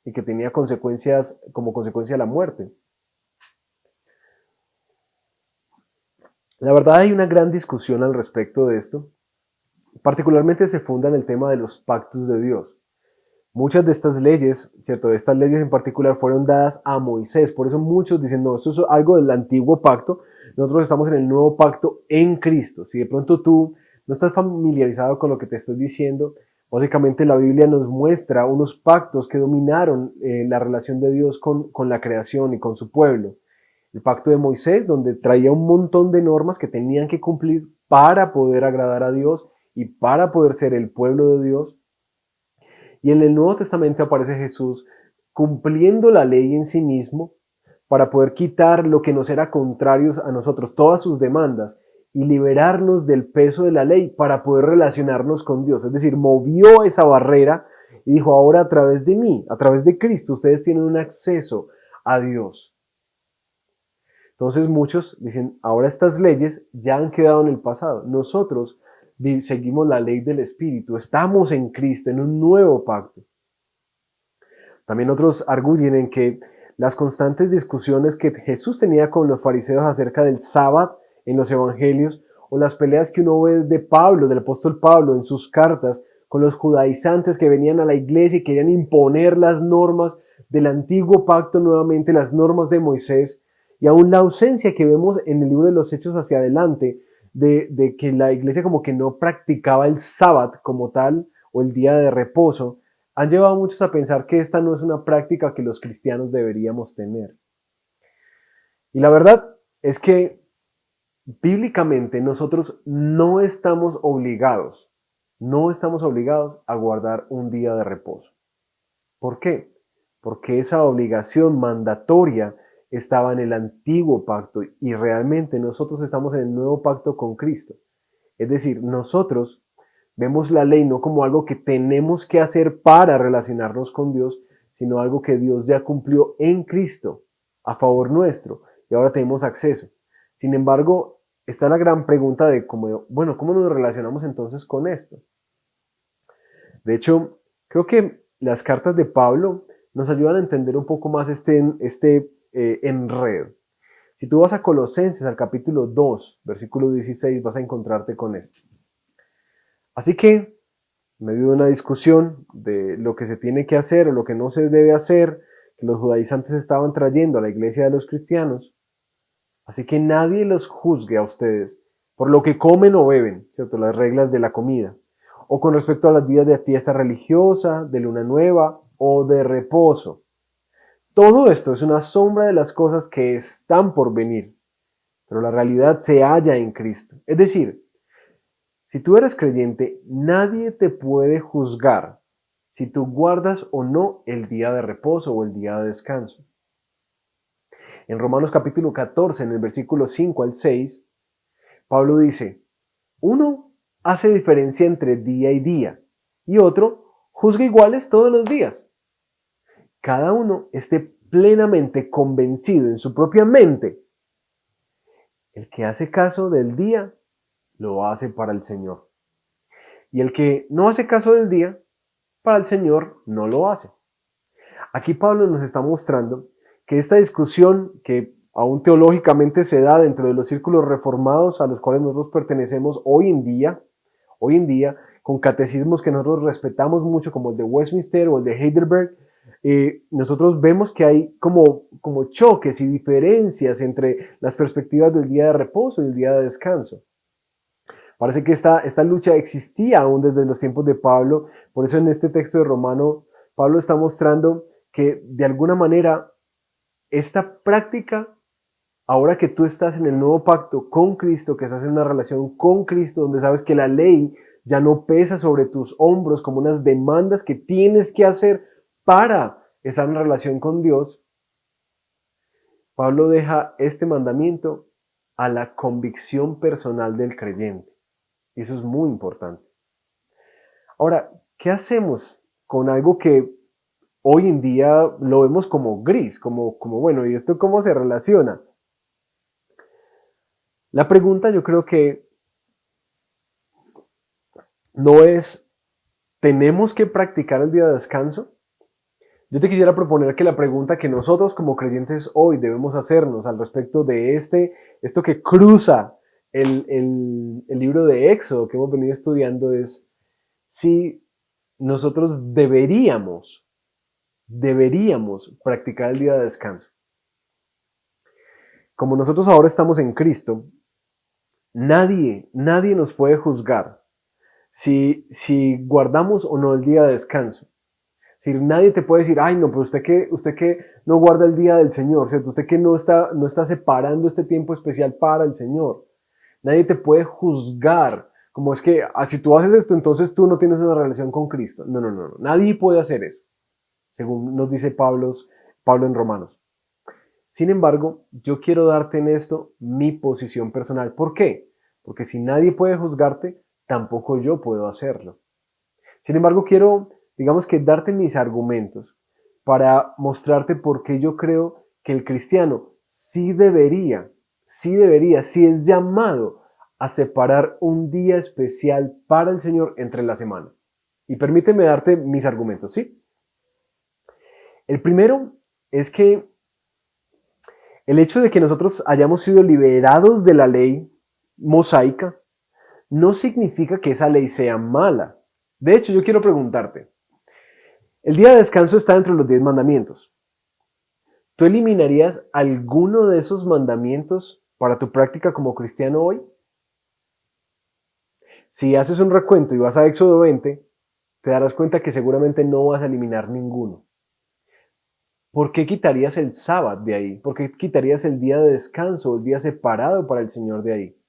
y que tenía consecuencias, como consecuencia la muerte. La verdad hay una gran discusión al respecto de esto, particularmente se funda en el tema de los pactos de Dios. Muchas de estas leyes, ¿cierto? Estas leyes en particular fueron dadas a Moisés, por eso muchos dicen, no, esto es algo del antiguo pacto, nosotros estamos en el nuevo pacto en Cristo. Si de pronto tú no estás familiarizado con lo que te estoy diciendo, básicamente la Biblia nos muestra unos pactos que dominaron la relación de Dios con la creación y con su pueblo. El pacto de Moisés, donde traía un montón de normas que tenían que cumplir para poder agradar a Dios y para poder ser el pueblo de Dios. Y en el Nuevo Testamento aparece Jesús cumpliendo la ley en sí mismo para poder quitar lo que nos era contrario a nosotros, todas sus demandas, y liberarnos del peso de la ley para poder relacionarnos con Dios. Es decir, movió esa barrera y dijo, ahora a través de mí, a través de Cristo, ustedes tienen un acceso a Dios. Entonces muchos dicen, ahora estas leyes ya han quedado en el pasado. Nosotros seguimos la ley del Espíritu, estamos en Cristo, en un nuevo pacto. También otros arguyen en que las constantes discusiones que Jesús tenía con los fariseos acerca del sábado en los evangelios, o las peleas que uno ve de Pablo, del apóstol Pablo en sus cartas, con los judaizantes que venían a la iglesia y querían imponer las normas del antiguo pacto nuevamente, las normas de Moisés, y aún la ausencia que vemos en el libro de los Hechos hacia adelante, de que la iglesia como que no practicaba el sábado como tal, o el día de reposo, han llevado a muchos a pensar que esta no es una práctica que los cristianos deberíamos tener. Y la verdad es que bíblicamente nosotros no estamos obligados a guardar un día de reposo. ¿Por qué? Porque esa obligación mandatoria estaba en el antiguo pacto y realmente nosotros estamos en el nuevo pacto con Cristo. Es decir, nosotros vemos la ley no como algo que tenemos que hacer para relacionarnos con Dios, sino algo que Dios ya cumplió en Cristo a favor nuestro y ahora tenemos acceso. Sin embargo, está la gran pregunta de ¿cómo nos relacionamos entonces con esto? De hecho, creo que las cartas de Pablo nos ayudan a entender un poco más este enredo. Si tú vas a Colosenses al capítulo 2, versículo 16, vas a encontrarte con esto. Así que, en medio de una discusión de lo que se tiene que hacer o lo que no se debe hacer, que los judaizantes estaban trayendo a la iglesia de los cristianos. Así que nadie los juzgue a ustedes por lo que comen o beben, ¿cierto? Las reglas de la comida, o con respecto a los días de fiesta religiosa, de luna nueva o de reposo. Todo esto es una sombra de las cosas que están por venir, pero la realidad se halla en Cristo. Es decir, si tú eres creyente, nadie te puede juzgar si tú guardas o no el día de reposo o el día de descanso. En Romanos capítulo 14, en el versículo 5 al 6, Pablo dice, uno hace diferencia entre día y día, y otro juzga iguales todos los días. Cada uno esté plenamente convencido en su propia mente. El que hace caso del día, lo hace para el Señor. Y el que no hace caso del día, para el Señor no lo hace. Aquí Pablo nos está mostrando que esta discusión que aún teológicamente se da dentro de los círculos reformados a los cuales nosotros pertenecemos hoy en día, con catecismos que nosotros respetamos mucho, como el de Westminster o el de Heidelberg, nosotros vemos que hay como choques y diferencias entre las perspectivas del día de reposo y el día de descanso. Parece que esta lucha existía aún desde los tiempos de Pablo. Por eso en este texto de Romano, Pablo está mostrando que de alguna manera esta práctica, ahora que tú estás en el nuevo pacto con Cristo, que estás en una relación con Cristo, donde sabes que la ley ya no pesa sobre tus hombros como unas demandas que tienes que hacer para estar en relación con Dios, Pablo deja este mandamiento a la convicción personal del creyente. Y eso es muy importante. Ahora, ¿qué hacemos con algo que hoy en día lo vemos como gris, como bueno, ¿y esto cómo se relaciona? La pregunta yo creo que no es, ¿tenemos que practicar el día de descanso? Yo te quisiera proponer que la pregunta que nosotros como creyentes hoy debemos hacernos al respecto de esto que cruza el libro de Éxodo que hemos venido estudiando es si nosotros deberíamos practicar el día de descanso. Como nosotros ahora estamos en Cristo, nadie nos puede juzgar si guardamos o no el día de descanso. Es decir, nadie te puede decir, ay no, pero usted que no guarda el día del Señor, ¿cierto? Usted que no está separando este tiempo especial para el Señor. Nadie te puede juzgar, como es que si tú haces esto, entonces tú no tienes una relación con Cristo. No. Nadie puede hacer eso, según nos dice Pablo en Romanos. Sin embargo, yo quiero darte en esto mi posición personal. ¿Por qué? Porque si nadie puede juzgarte, tampoco yo puedo hacerlo. Sin embargo, quiero, digamos que darte mis argumentos para mostrarte por qué yo creo que el cristiano sí es llamado a separar un día especial para el Señor entre la semana. Y permíteme darte mis argumentos, ¿sí? El primero es que el hecho de que nosotros hayamos sido liberados de la ley mosaica no significa que esa ley sea mala. De hecho, yo quiero preguntarte, el día de descanso está entre los 10 mandamientos. ¿Tú eliminarías alguno de esos mandamientos para tu práctica como cristiano hoy? Si haces un recuento y vas a Éxodo 20, te darás cuenta que seguramente no vas a eliminar ninguno. ¿Por qué quitarías el sábado de ahí? ¿Por qué quitarías el día de descanso, el día separado para el Señor de ahí?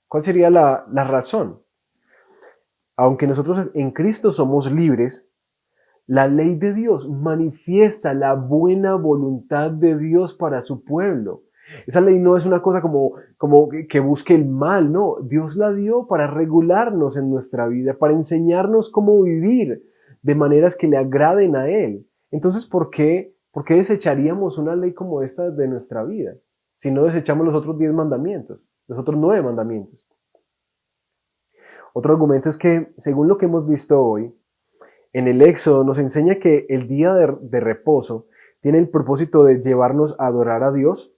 ¿Cuál sería la razón? Aunque nosotros en Cristo somos libres, la ley de Dios manifiesta la buena voluntad de Dios para su pueblo. Esa ley no es una cosa como que busque el mal, no. Dios la dio para regularnos en nuestra vida, para enseñarnos cómo vivir de maneras que le agraden a Él. Entonces, ¿por qué desecharíamos una ley como esta de nuestra vida? Si no desechamos los otros 10 mandamientos, los otros 9 mandamientos. Otro argumento es que, según lo que hemos visto hoy, en el Éxodo nos enseña que el día de reposo tiene el propósito de llevarnos a adorar a Dios,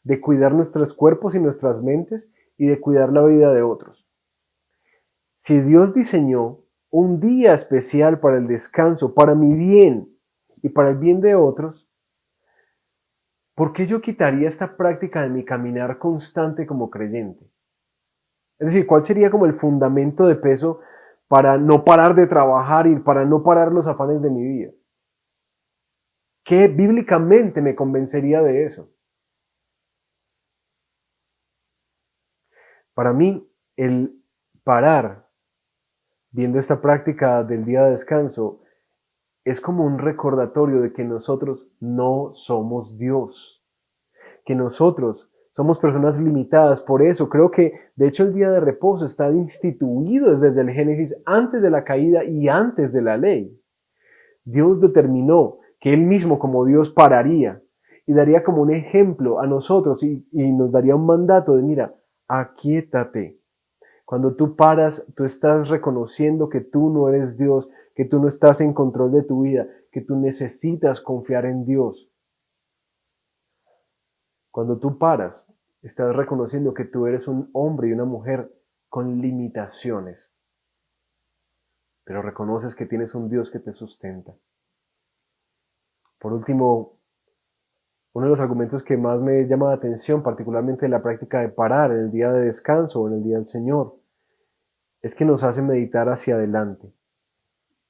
de cuidar nuestros cuerpos y nuestras mentes y de cuidar la vida de otros. Si Dios diseñó un día especial para el descanso, para mi bien y para el bien de otros, ¿por qué yo quitaría esta práctica de mi caminar constante como creyente? Es decir, ¿cuál sería como el fundamento de peso para no parar de trabajar y para no parar los afanes de mi vida? ¿Qué bíblicamente me convencería de eso? Para mí, el parar viendo esta práctica del día de descanso es como un recordatorio de que nosotros no somos Dios, que nosotros somos personas limitadas. Por eso creo que de hecho el día de reposo está instituido desde el Génesis, antes de la caída y antes de la ley. Dios determinó que Él mismo como Dios pararía y daría como un ejemplo a nosotros y nos daría un mandato de mira, aquíétate. Cuando tú paras, tú estás reconociendo que tú no eres Dios, que tú no estás en control de tu vida, que tú necesitas confiar en Dios. Cuando tú paras, estás reconociendo que tú eres un hombre y una mujer con limitaciones, pero reconoces que tienes un Dios que te sustenta. Por último, uno de los argumentos que más me llama la atención, particularmente en la práctica de parar en el día de descanso o en el día del Señor, es que nos hace meditar hacia adelante.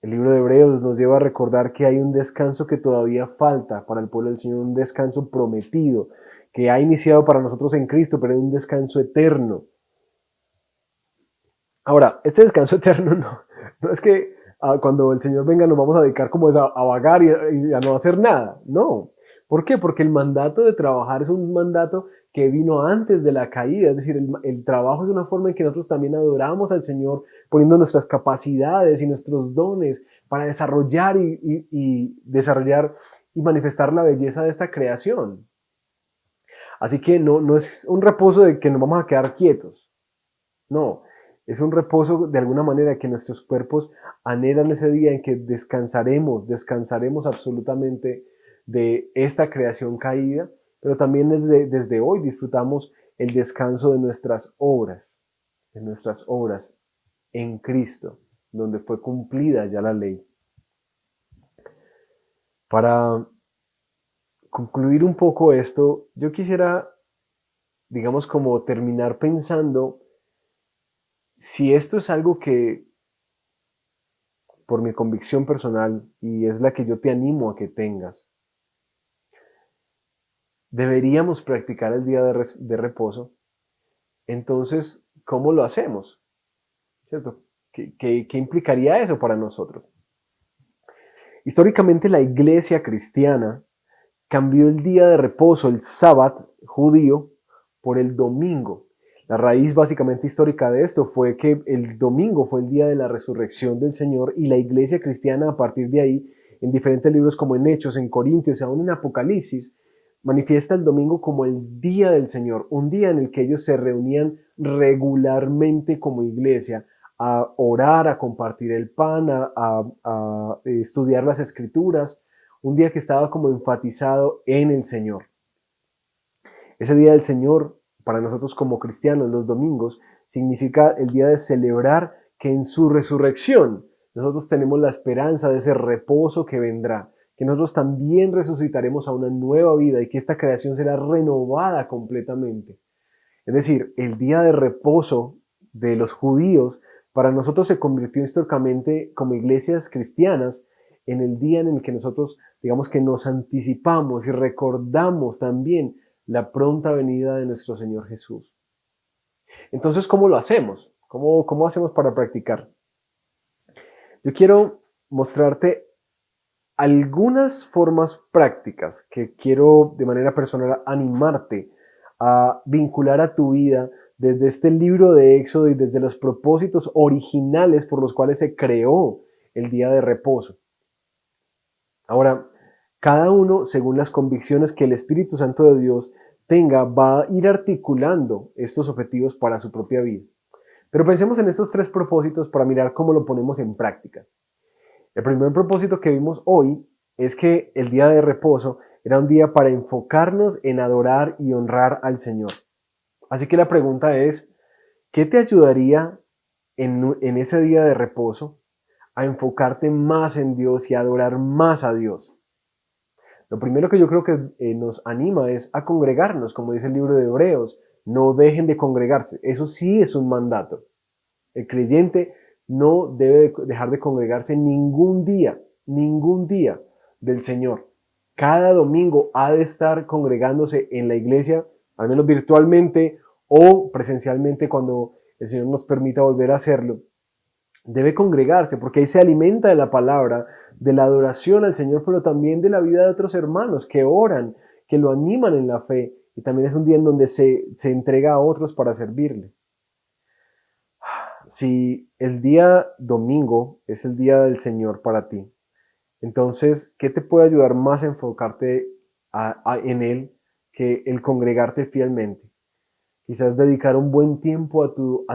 El libro de Hebreos nos lleva a recordar que hay un descanso que todavía falta para el pueblo del Señor, un descanso prometido, que ha iniciado para nosotros en Cristo, pero es un descanso eterno. Ahora, este descanso eterno no es que cuando el Señor venga nos vamos a dedicar como es a vagar y a no hacer nada. No. ¿Por qué? Porque el mandato de trabajar es un mandato que vino antes de la caída. Es decir, el trabajo es una forma en que nosotros también adoramos al Señor, poniendo nuestras capacidades y nuestros dones para desarrollar desarrollar y manifestar la belleza de esta creación. Así que no es un reposo de que nos vamos a quedar quietos. No. Es un reposo de alguna manera que nuestros cuerpos anhelan ese día en que descansaremos absolutamente de esta creación caída, pero también desde hoy disfrutamos el descanso de nuestras obras en Cristo, donde fue cumplida ya la ley. Para concluir un poco esto, yo quisiera, digamos, como terminar pensando si esto es algo que, por mi convicción personal, y es la que yo te animo a que tengas, deberíamos practicar el día de reposo. Entonces, ¿cómo lo hacemos? ¿Cierto? ¿Qué implicaría eso para nosotros? Históricamente la iglesia cristiana cambió el día de reposo, el sábado judío, por el domingo. La raíz básicamente histórica de esto fue que el domingo fue el día de la resurrección del Señor y la iglesia cristiana a partir de ahí, en diferentes libros como en Hechos, en Corintios y aún en Apocalipsis, manifiesta el domingo como el día del Señor, un día en el que ellos se reunían regularmente como iglesia a orar, a compartir el pan, a estudiar las escrituras, un día que estaba como enfatizado en el Señor. Ese día del Señor, para nosotros como cristianos, los domingos, significa el día de celebrar que en su resurrección nosotros tenemos la esperanza de ese reposo que vendrá, que nosotros también resucitaremos a una nueva vida y que esta creación será renovada completamente. Es decir, el día de reposo de los judíos para nosotros se convirtió históricamente como iglesias cristianas en el día en el que nosotros, digamos que nos anticipamos y recordamos también la pronta venida de nuestro Señor Jesús. Entonces, ¿cómo lo hacemos? ¿Cómo hacemos para practicar? Yo quiero mostrarte algunas formas prácticas que quiero de manera personal animarte a vincular a tu vida desde este libro de Éxodo y desde los propósitos originales por los cuales se creó el día de reposo. Ahora, cada uno, según las convicciones que el Espíritu Santo de Dios tenga, va a ir articulando estos objetivos para su propia vida. Pero pensemos en estos tres propósitos para mirar cómo lo ponemos en práctica. El primer propósito que vimos hoy es que el día de reposo era un día para enfocarnos en adorar y honrar al Señor. Así que la pregunta es, ¿qué te ayudaría en ese día de reposo a enfocarte más en Dios y a adorar más a Dios? Lo primero que yo creo que nos anima es a congregarnos, como dice el libro de Hebreos. No dejen de congregarse. Eso sí es un mandato. El creyente no debe dejar de congregarse ningún día del Señor. Cada domingo ha de estar congregándose en la iglesia, al menos virtualmente o presencialmente cuando el Señor nos permita volver a hacerlo. Debe congregarse porque ahí se alimenta de la palabra, de la adoración al Señor, pero también de la vida de otros hermanos que oran, que lo animan en la fe, y también es un día en donde se entrega a otros para servirle. Si el día domingo es el día del Señor para ti, entonces, ¿qué te puede ayudar más a enfocarte en Él que el congregarte fielmente? Quizás dedicar un buen tiempo a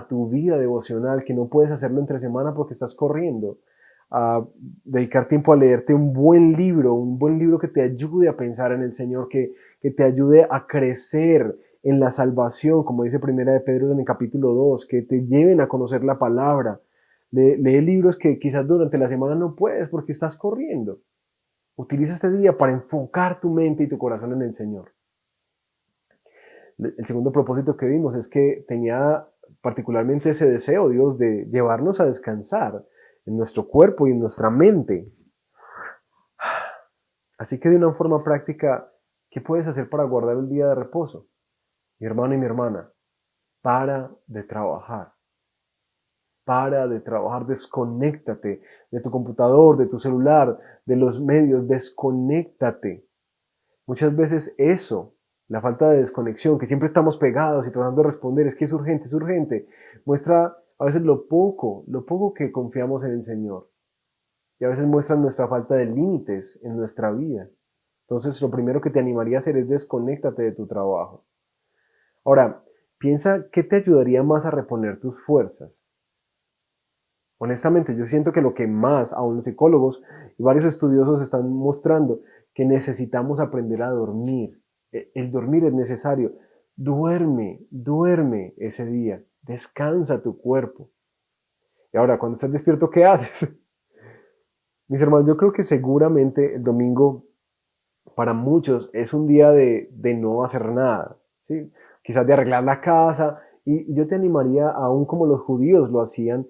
tu vida devocional, que no puedes hacerlo entre semana porque estás corriendo. A dedicar tiempo a leerte un buen libro que te ayude a pensar en el Señor, que te ayude a crecer en la salvación, como dice Primera de Pedro en el capítulo 2, que te lleven a conocer la palabra. Lee libros que quizás durante la semana no puedes porque estás corriendo. Utiliza este día para enfocar tu mente y tu corazón en el Señor. El segundo propósito que vimos es que tenía particularmente ese deseo, Dios, de llevarnos a descansar en nuestro cuerpo y en nuestra mente. Así que de una forma práctica, ¿qué puedes hacer para guardar el día de reposo? Mi hermano y mi hermana, para de trabajar. Para de trabajar, desconéctate de tu computador, de tu celular, de los medios, desconéctate. Muchas veces eso, la falta de desconexión, que siempre estamos pegados y tratando de responder, es urgente, muestra a veces lo poco que confiamos en el Señor. Y a veces muestra nuestra falta de límites en nuestra vida. Entonces, lo primero que te animaría a hacer es desconéctate de tu trabajo. Ahora, piensa qué te ayudaría más a reponer tus fuerzas. Honestamente, yo siento que lo que más, aún los psicólogos y varios estudiosos están mostrando, que necesitamos aprender a dormir. El dormir es necesario. Duerme ese día. Descansa tu cuerpo. Y ahora, cuando estás despierto, ¿qué haces? Mis hermanos, yo creo que seguramente el domingo para muchos es un día de no hacer nada, ¿sí? Quizás de arreglar la casa. Y yo te animaría, aún como los judíos lo hacían,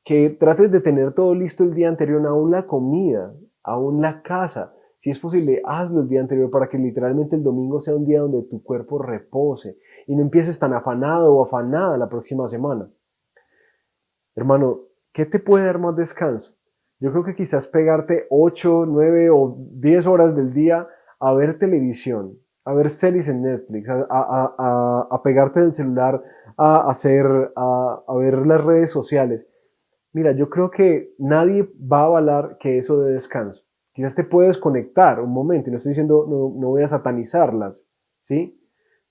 que trates de tener todo listo el día anterior, aún la comida, aún la casa. Si es posible, hazlo el día anterior para que literalmente el domingo sea un día donde tu cuerpo repose y no empieces tan afanado o afanada la próxima semana. Hermano, ¿qué te puede dar más descanso? Yo creo que quizás pegarte 8, 9 o 10 horas del día a ver televisión, a ver series en Netflix, a pegarte del celular, a ver las redes sociales. Mira, yo creo que nadie va a avalar que eso de descanso. Quizás te puedes conectar un momento, y no estoy diciendo, no voy a satanizarlas, ¿sí?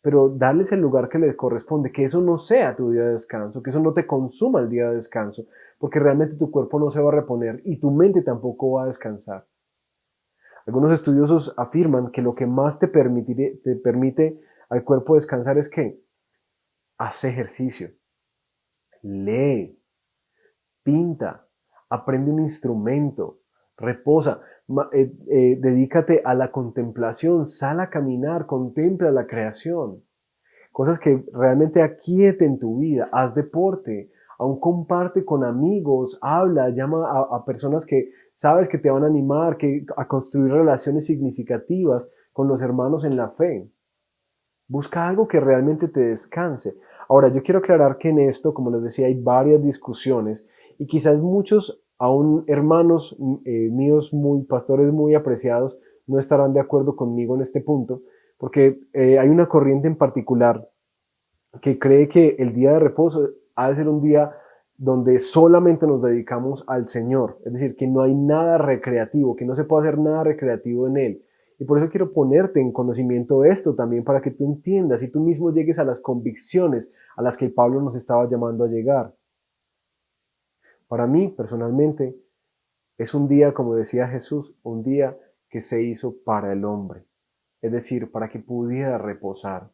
Pero darles el lugar que les corresponde, que eso no sea tu día de descanso, que eso no te consuma el día de descanso, porque realmente tu cuerpo no se va a reponer y tu mente tampoco va a descansar. Algunos estudiosos afirman que lo que más te permite al cuerpo descansar es que haz ejercicio, lee, pinta, aprende un instrumento, reposa, dedícate a la contemplación, sal a caminar, contempla la creación. Cosas que realmente aquieten tu vida, haz deporte, aún comparte con amigos, habla, llama a personas que sabes que te van a animar, a construir relaciones significativas con los hermanos en la fe. Busca algo que realmente te descanse. Ahora, yo quiero aclarar que en esto, como les decía, hay varias discusiones y quizás muchos, aún hermanos míos, pastores muy apreciados, no estarán de acuerdo conmigo en este punto, porque hay una corriente en particular que cree que el día de reposo ha de ser un día donde solamente nos dedicamos al Señor, es decir, que no hay nada recreativo, que no se puede hacer nada recreativo en Él. Y por eso quiero ponerte en conocimiento de esto también, para que tú entiendas y tú mismo llegues a las convicciones a las que Pablo nos estaba llamando a llegar. Para mí, personalmente, es un día, como decía Jesús, un día que se hizo para el hombre, es decir, para que pudiera reposar,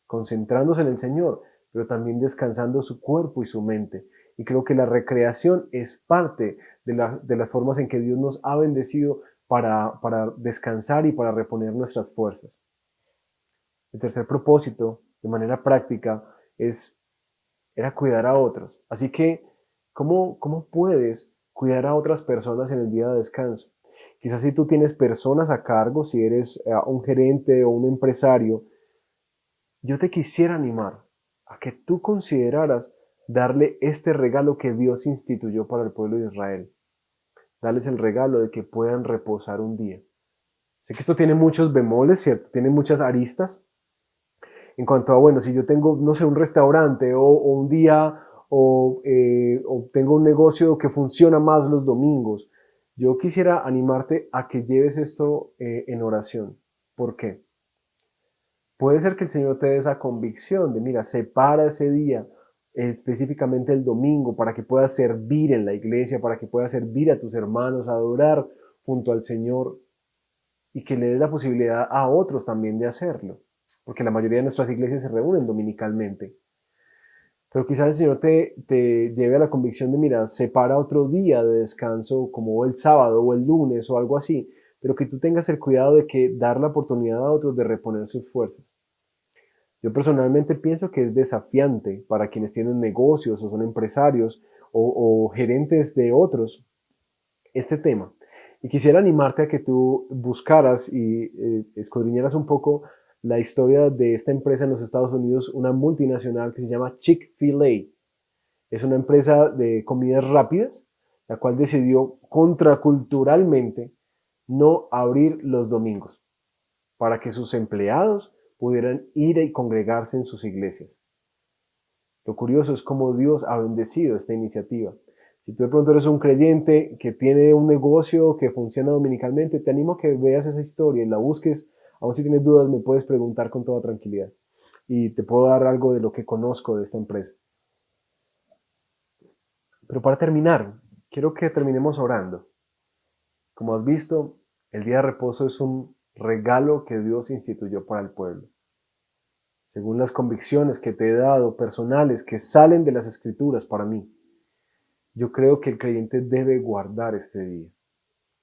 concentrándose en el Señor, pero también descansando su cuerpo y su mente. Y creo que la recreación es parte de las formas en que Dios nos ha bendecido para descansar y para reponer nuestras fuerzas. El tercer propósito, de manera práctica, era cuidar a otros. Así que, ¿cómo puedes cuidar a otras personas en el día de descanso? Quizás si tú tienes personas a cargo, si eres un gerente o un empresario, yo te quisiera animar a que tú consideraras darle este regalo que Dios instituyó para el pueblo de Israel. Darles el regalo de que puedan reposar un día. Sé que esto tiene muchos bemoles, ¿cierto? Tiene muchas aristas. En cuanto a, bueno, si yo tengo, no sé, un restaurante o un día o tengo un negocio que funciona más los domingos, yo quisiera animarte a que lleves esto en oración. ¿Por qué? Puede ser que el Señor te dé esa convicción de, mira, separa ese día, específicamente el domingo, para que puedas servir en la iglesia, para que puedas servir a tus hermanos, adorar junto al Señor y que le des la posibilidad a otros también de hacerlo, porque la mayoría de nuestras iglesias se reúnen dominicalmente. Pero quizás el Señor te lleve a la convicción de, mira, separa otro día de descanso como el sábado o el lunes o algo así, pero que tú tengas el cuidado de que dar la oportunidad a otros de reponer sus fuerzas. Yo personalmente pienso que es desafiante para quienes tienen negocios o son empresarios o gerentes de otros este tema. Y quisiera animarte a que tú buscaras y escudriñaras un poco la historia de esta empresa en los Estados Unidos, una multinacional que se llama Chick-fil-A. Es una empresa de comidas rápidas, la cual decidió contraculturalmente no abrir los domingos para que sus empleados pudieran ir y congregarse en sus iglesias. Lo curioso es cómo Dios ha bendecido esta iniciativa. Si tú de pronto eres un creyente que tiene un negocio que funciona dominicalmente, te animo a que veas esa historia y la busques. Aún si tienes dudas, me puedes preguntar con toda tranquilidad. Y te puedo dar algo de lo que conozco de esta empresa. Pero para terminar, quiero que terminemos orando. Como has visto, el día de reposo es un regalo que Dios instituyó para el pueblo. Según las convicciones que te he dado, personales, que salen de las Escrituras para mí, yo creo que el creyente debe guardar este día,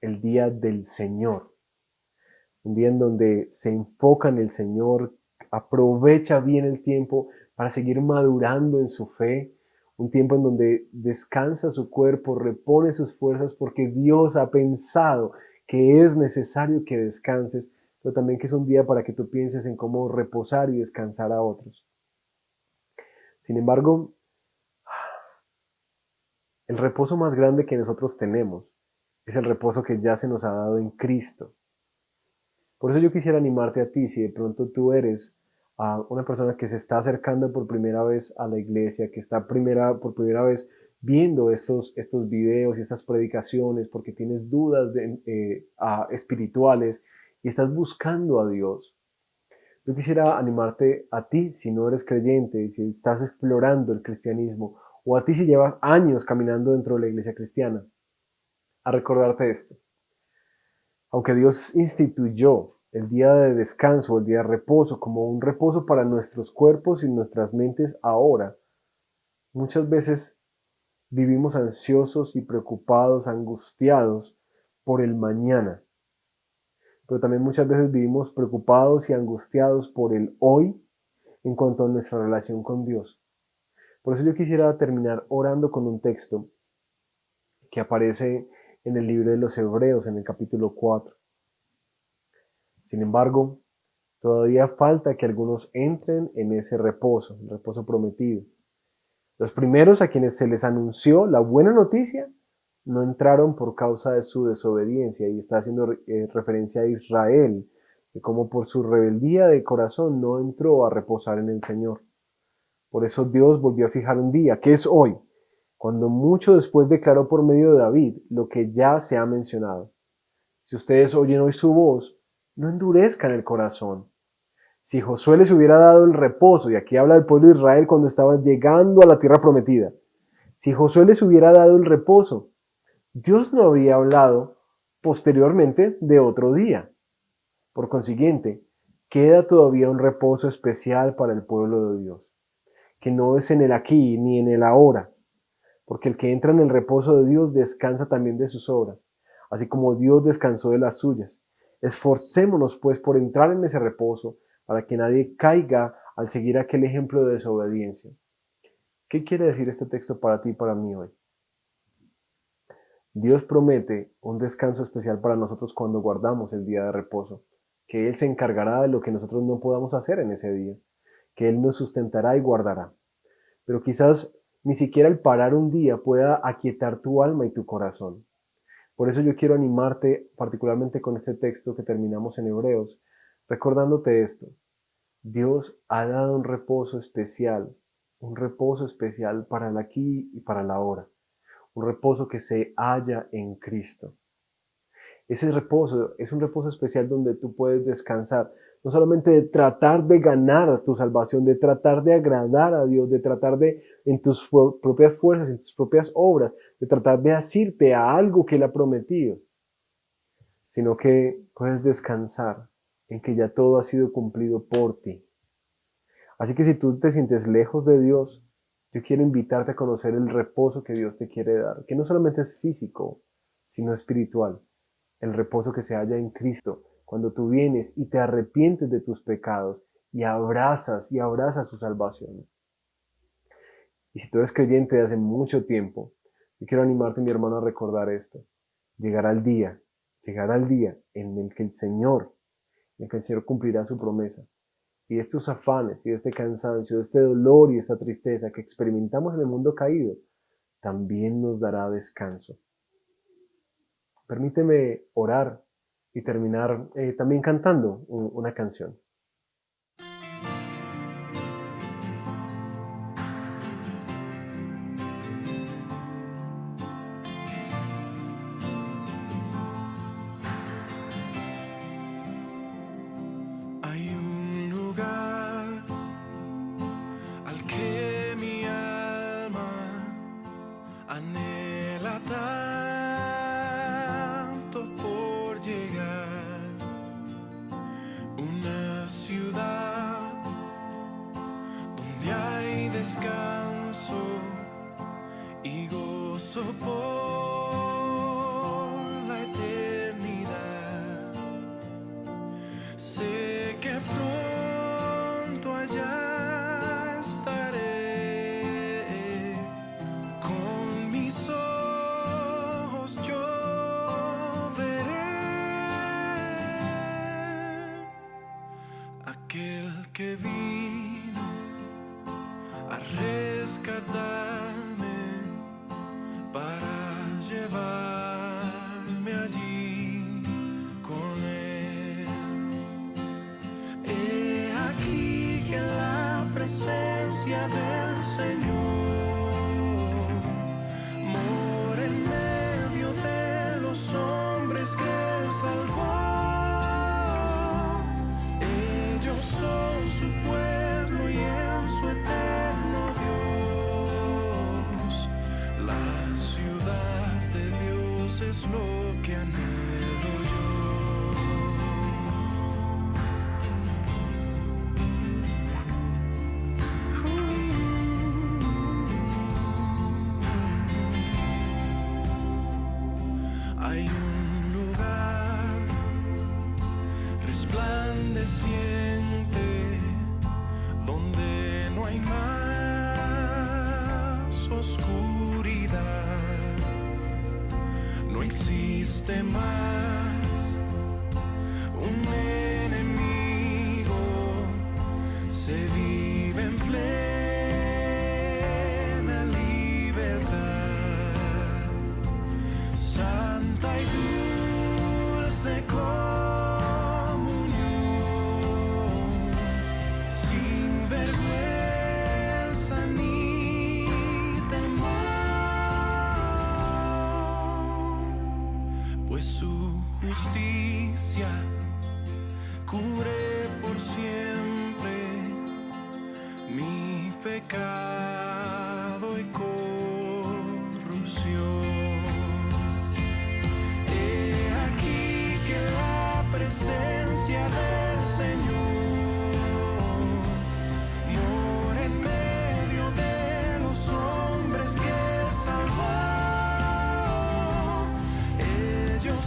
el día del Señor. Un día en donde se enfoca en el Señor, aprovecha bien el tiempo para seguir madurando en su fe, un tiempo en donde descansa su cuerpo, repone sus fuerzas porque Dios ha pensado que es necesario que descanses, pero también que es un día para que tú pienses en cómo reposar y descansar a otros. Sin embargo, el reposo más grande que nosotros tenemos es el reposo que ya se nos ha dado en Cristo. Por eso yo quisiera animarte a ti, si de pronto tú eres una persona que se está acercando por primera vez a la iglesia, que está por primera vez viendo estos videos y estas predicaciones porque tienes dudas espirituales y estás buscando a Dios. Yo quisiera animarte a ti, si no eres creyente, si estás explorando el cristianismo, o a ti si llevas años caminando dentro de la iglesia cristiana, a recordarte esto. Aunque Dios instituyó el día de descanso, el día de reposo, como un reposo para nuestros cuerpos y nuestras mentes ahora, muchas veces vivimos ansiosos y preocupados, angustiados por el mañana. Pero también muchas veces vivimos preocupados y angustiados por el hoy en cuanto a nuestra relación con Dios. Por eso yo quisiera terminar orando con un texto que aparece en el libro de los Hebreos, en el capítulo 4. Sin embargo, todavía falta que algunos entren en ese reposo, el reposo prometido. Los primeros a quienes se les anunció la buena noticia no entraron por causa de su desobediencia, y está haciendo referencia a Israel, que como por su rebeldía de corazón no entró a reposar en el Señor. Por eso Dios volvió a fijar un día, que es hoy, cuando mucho después declaró por medio de David lo que ya se ha mencionado. Si ustedes oyen hoy su voz, no endurezcan el corazón. Si Josué les hubiera dado el reposo, y aquí habla del pueblo de Israel cuando estaban llegando a la tierra prometida, si Josué les hubiera dado el reposo, Dios no habría hablado posteriormente de otro día. Por consiguiente, queda todavía un reposo especial para el pueblo de Dios, que no es en el aquí ni en el ahora, porque el que entra en el reposo de Dios descansa también de sus obras, así como Dios descansó de las suyas. Esforcémonos pues por entrar en ese reposo, para que nadie caiga al seguir aquel ejemplo de desobediencia. ¿Qué quiere decir este texto para ti y para mí hoy? Dios promete un descanso especial para nosotros cuando guardamos el día de reposo, que Él se encargará de lo que nosotros no podamos hacer en ese día, que Él nos sustentará y guardará. Pero quizás ni siquiera el parar un día pueda aquietar tu alma y tu corazón. Por eso yo quiero animarte, particularmente con este texto que terminamos en Hebreos, recordándote esto. Dios ha dado un reposo especial para el aquí y para la ahora. Un reposo que se halla en Cristo. Ese reposo es un reposo especial donde tú puedes descansar, no solamente de tratar de ganar tu salvación, de tratar de agradar a Dios, de tratar de, en tus propias fuerzas, en tus propias obras, de tratar de asirte a algo que Él ha prometido, sino que puedes descansar en que ya todo ha sido cumplido por ti. Así que si tú te sientes lejos de Dios, yo quiero invitarte a conocer el reposo que Dios te quiere dar, que no solamente es físico, sino espiritual. El reposo que se halla en Cristo, cuando tú vienes y te arrepientes de tus pecados y abrazas su salvación. Y si tú eres creyente de hace mucho tiempo, yo quiero animarte, mi hermano, a recordar esto. Llegará el día en el que el Señor cumplirá su promesa. Y de estos afanes, y de este cansancio, de este dolor y de esta tristeza que experimentamos en el mundo caído, también nos dará descanso. Permíteme orar y terminar también cantando una canción. Hay un lugar al que mi alma anhela tanto por llegar, una ciudad donde hay descanso y gozo por la eternidad. Sé que pronto allá estaré, con mis ojos yo veré aquel que vino a rescatarme para llevarme allí con él. He aquí que la presencia del Señor mora en medio de los hombres que Él salvó. Ellos son su pueblo y en su eterno Dios. La ciudad de Dios es lo que anhelo yo. Hay un lugar resplandeciente donde no hay más oscuridad, no existe más un enemigo, se vive en plena libertad, santa y dulce comunión, sin vergüenza ni temor, pues su justicia cubre por siempre mi pecado y corrupción. He aquí que la presencia del Señor mora en medio de los hombres que Él salvó. Ellos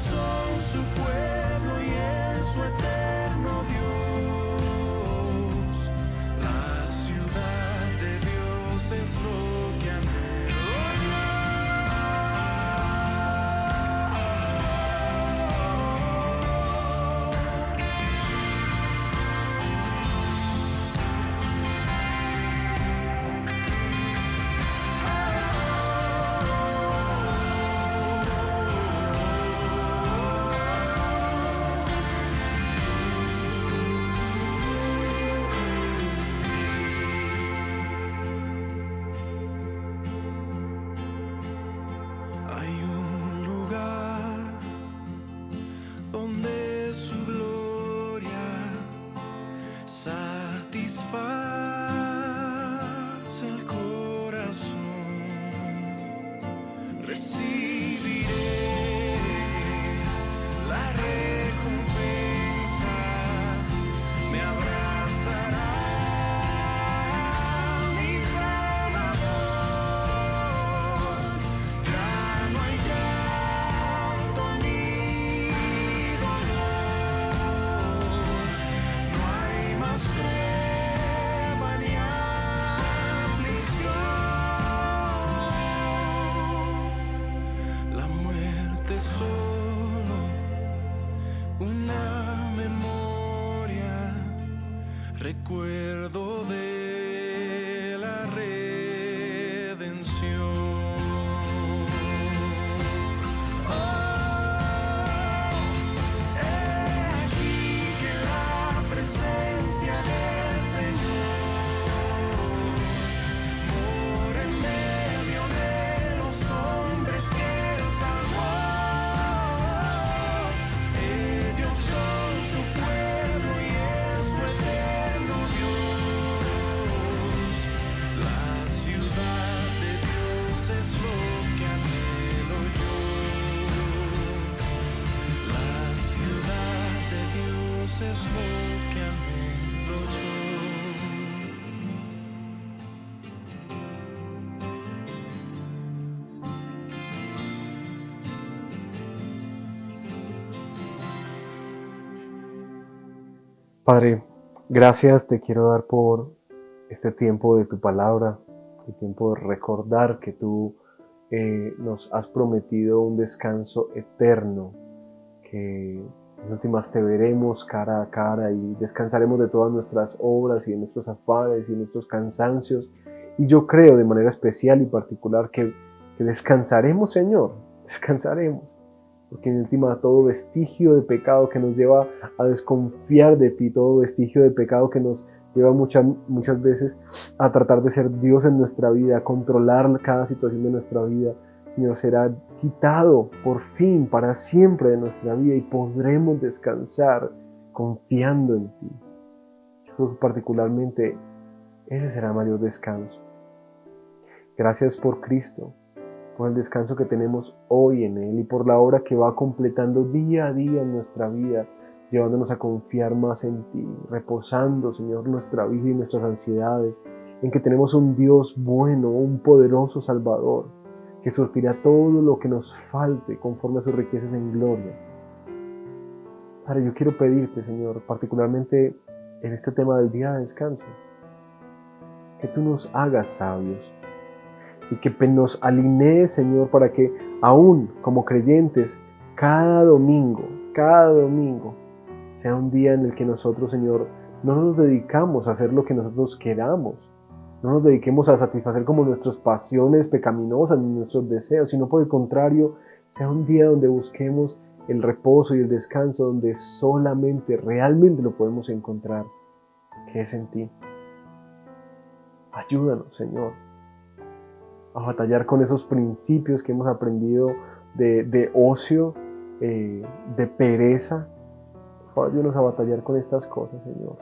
recuerdo de la redención. Es lo que anhelo yo. Padre, gracias te quiero dar por este tiempo de tu palabra, el tiempo de recordar que tú nos has prometido un descanso eterno, que en últimas te veremos cara a cara y descansaremos de todas nuestras obras y de nuestros afanes y de nuestros cansancios. Y yo creo de manera especial y particular que descansaremos, Señor, descansaremos. Porque en última todo vestigio de pecado que nos lleva a desconfiar de ti, todo vestigio de pecado que nos lleva muchas veces a tratar de ser Dios en nuestra vida, a controlar cada situación de nuestra vida, Señor, será quitado por fin para siempre de nuestra vida y podremos descansar confiando en ti. Yo creo que particularmente ese será mayor descanso. Gracias por Cristo, por el descanso que tenemos hoy en Él y por la obra que va completando día a día en nuestra vida, llevándonos a confiar más en ti, reposando, Señor, nuestra vida y nuestras ansiedades, en que tenemos un Dios bueno, un poderoso Salvador, que surtirá todo lo que nos falte conforme a sus riquezas en gloria. Padre, yo quiero pedirte, Señor, particularmente en este tema del día de descanso, que tú nos hagas sabios y que nos alinees, Señor, para que aún como creyentes, cada domingo, sea un día en el que nosotros, Señor, no nos dedicamos a hacer lo que nosotros queramos, no nos dediquemos a satisfacer como nuestras pasiones pecaminosas, nuestros deseos, sino por el contrario, sea un día donde busquemos el reposo y el descanso, donde solamente, realmente lo podemos encontrar, que es en ti. Ayúdanos, Señor, a batallar con esos principios que hemos aprendido de ocio, de pereza. Por favor, ayúdanos a batallar con estas cosas, Señor,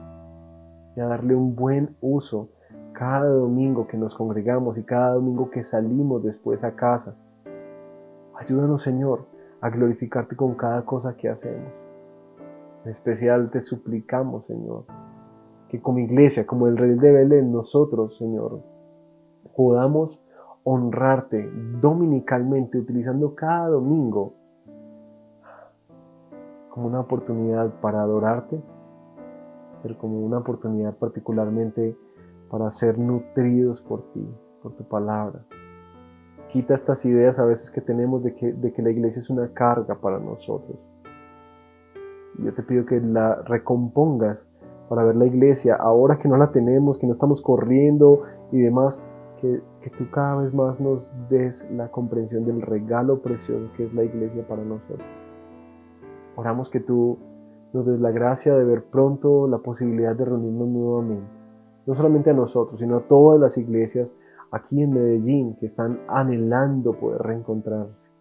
y a darle un buen uso cada domingo que nos congregamos y cada domingo que salimos después a casa. Ayúdanos, Señor, a glorificarte con cada cosa que hacemos. En especial te suplicamos, Señor, que como iglesia, como el Redil de Belén, nosotros, Señor, podamos honrarte dominicalmente, utilizando cada domingo como una oportunidad para adorarte, pero como una oportunidad particularmente para ser nutridos por ti, por tu palabra. Quita estas ideas a veces que tenemos de que la iglesia es una carga para nosotros. Yo te pido que la recompongas para ver la iglesia, ahora que no la tenemos, que no estamos corriendo y demás, que tú cada vez más nos des la comprensión del regalo precioso que es la iglesia para nosotros. Oramos que tú nos des la gracia de ver pronto la posibilidad de reunirnos nuevamente. No solamente a nosotros, sino a todas las iglesias aquí en Medellín que están anhelando poder reencontrarse.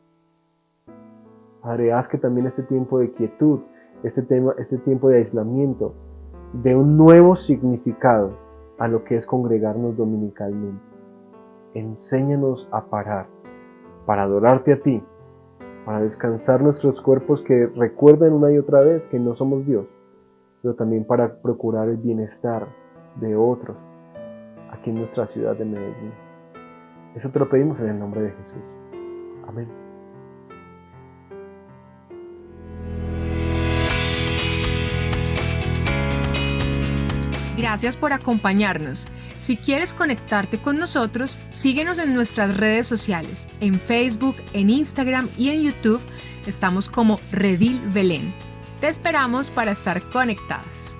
Padre, haz que también este tiempo de quietud, este tiempo de aislamiento, dé un nuevo significado a lo que es congregarnos dominicalmente. Enséñanos a parar, para adorarte a ti, para descansar nuestros cuerpos que recuerdan una y otra vez que no somos Dios, pero también para procurar el bienestar de otros aquí en nuestra ciudad de Medellín. Eso te lo pedimos en el nombre de Jesús. Amén. Gracias por acompañarnos. Si quieres conectarte con nosotros, síguenos en nuestras redes sociales, en Facebook, en Instagram y en YouTube. Estamos como Redil Belén. Te esperamos para estar conectados.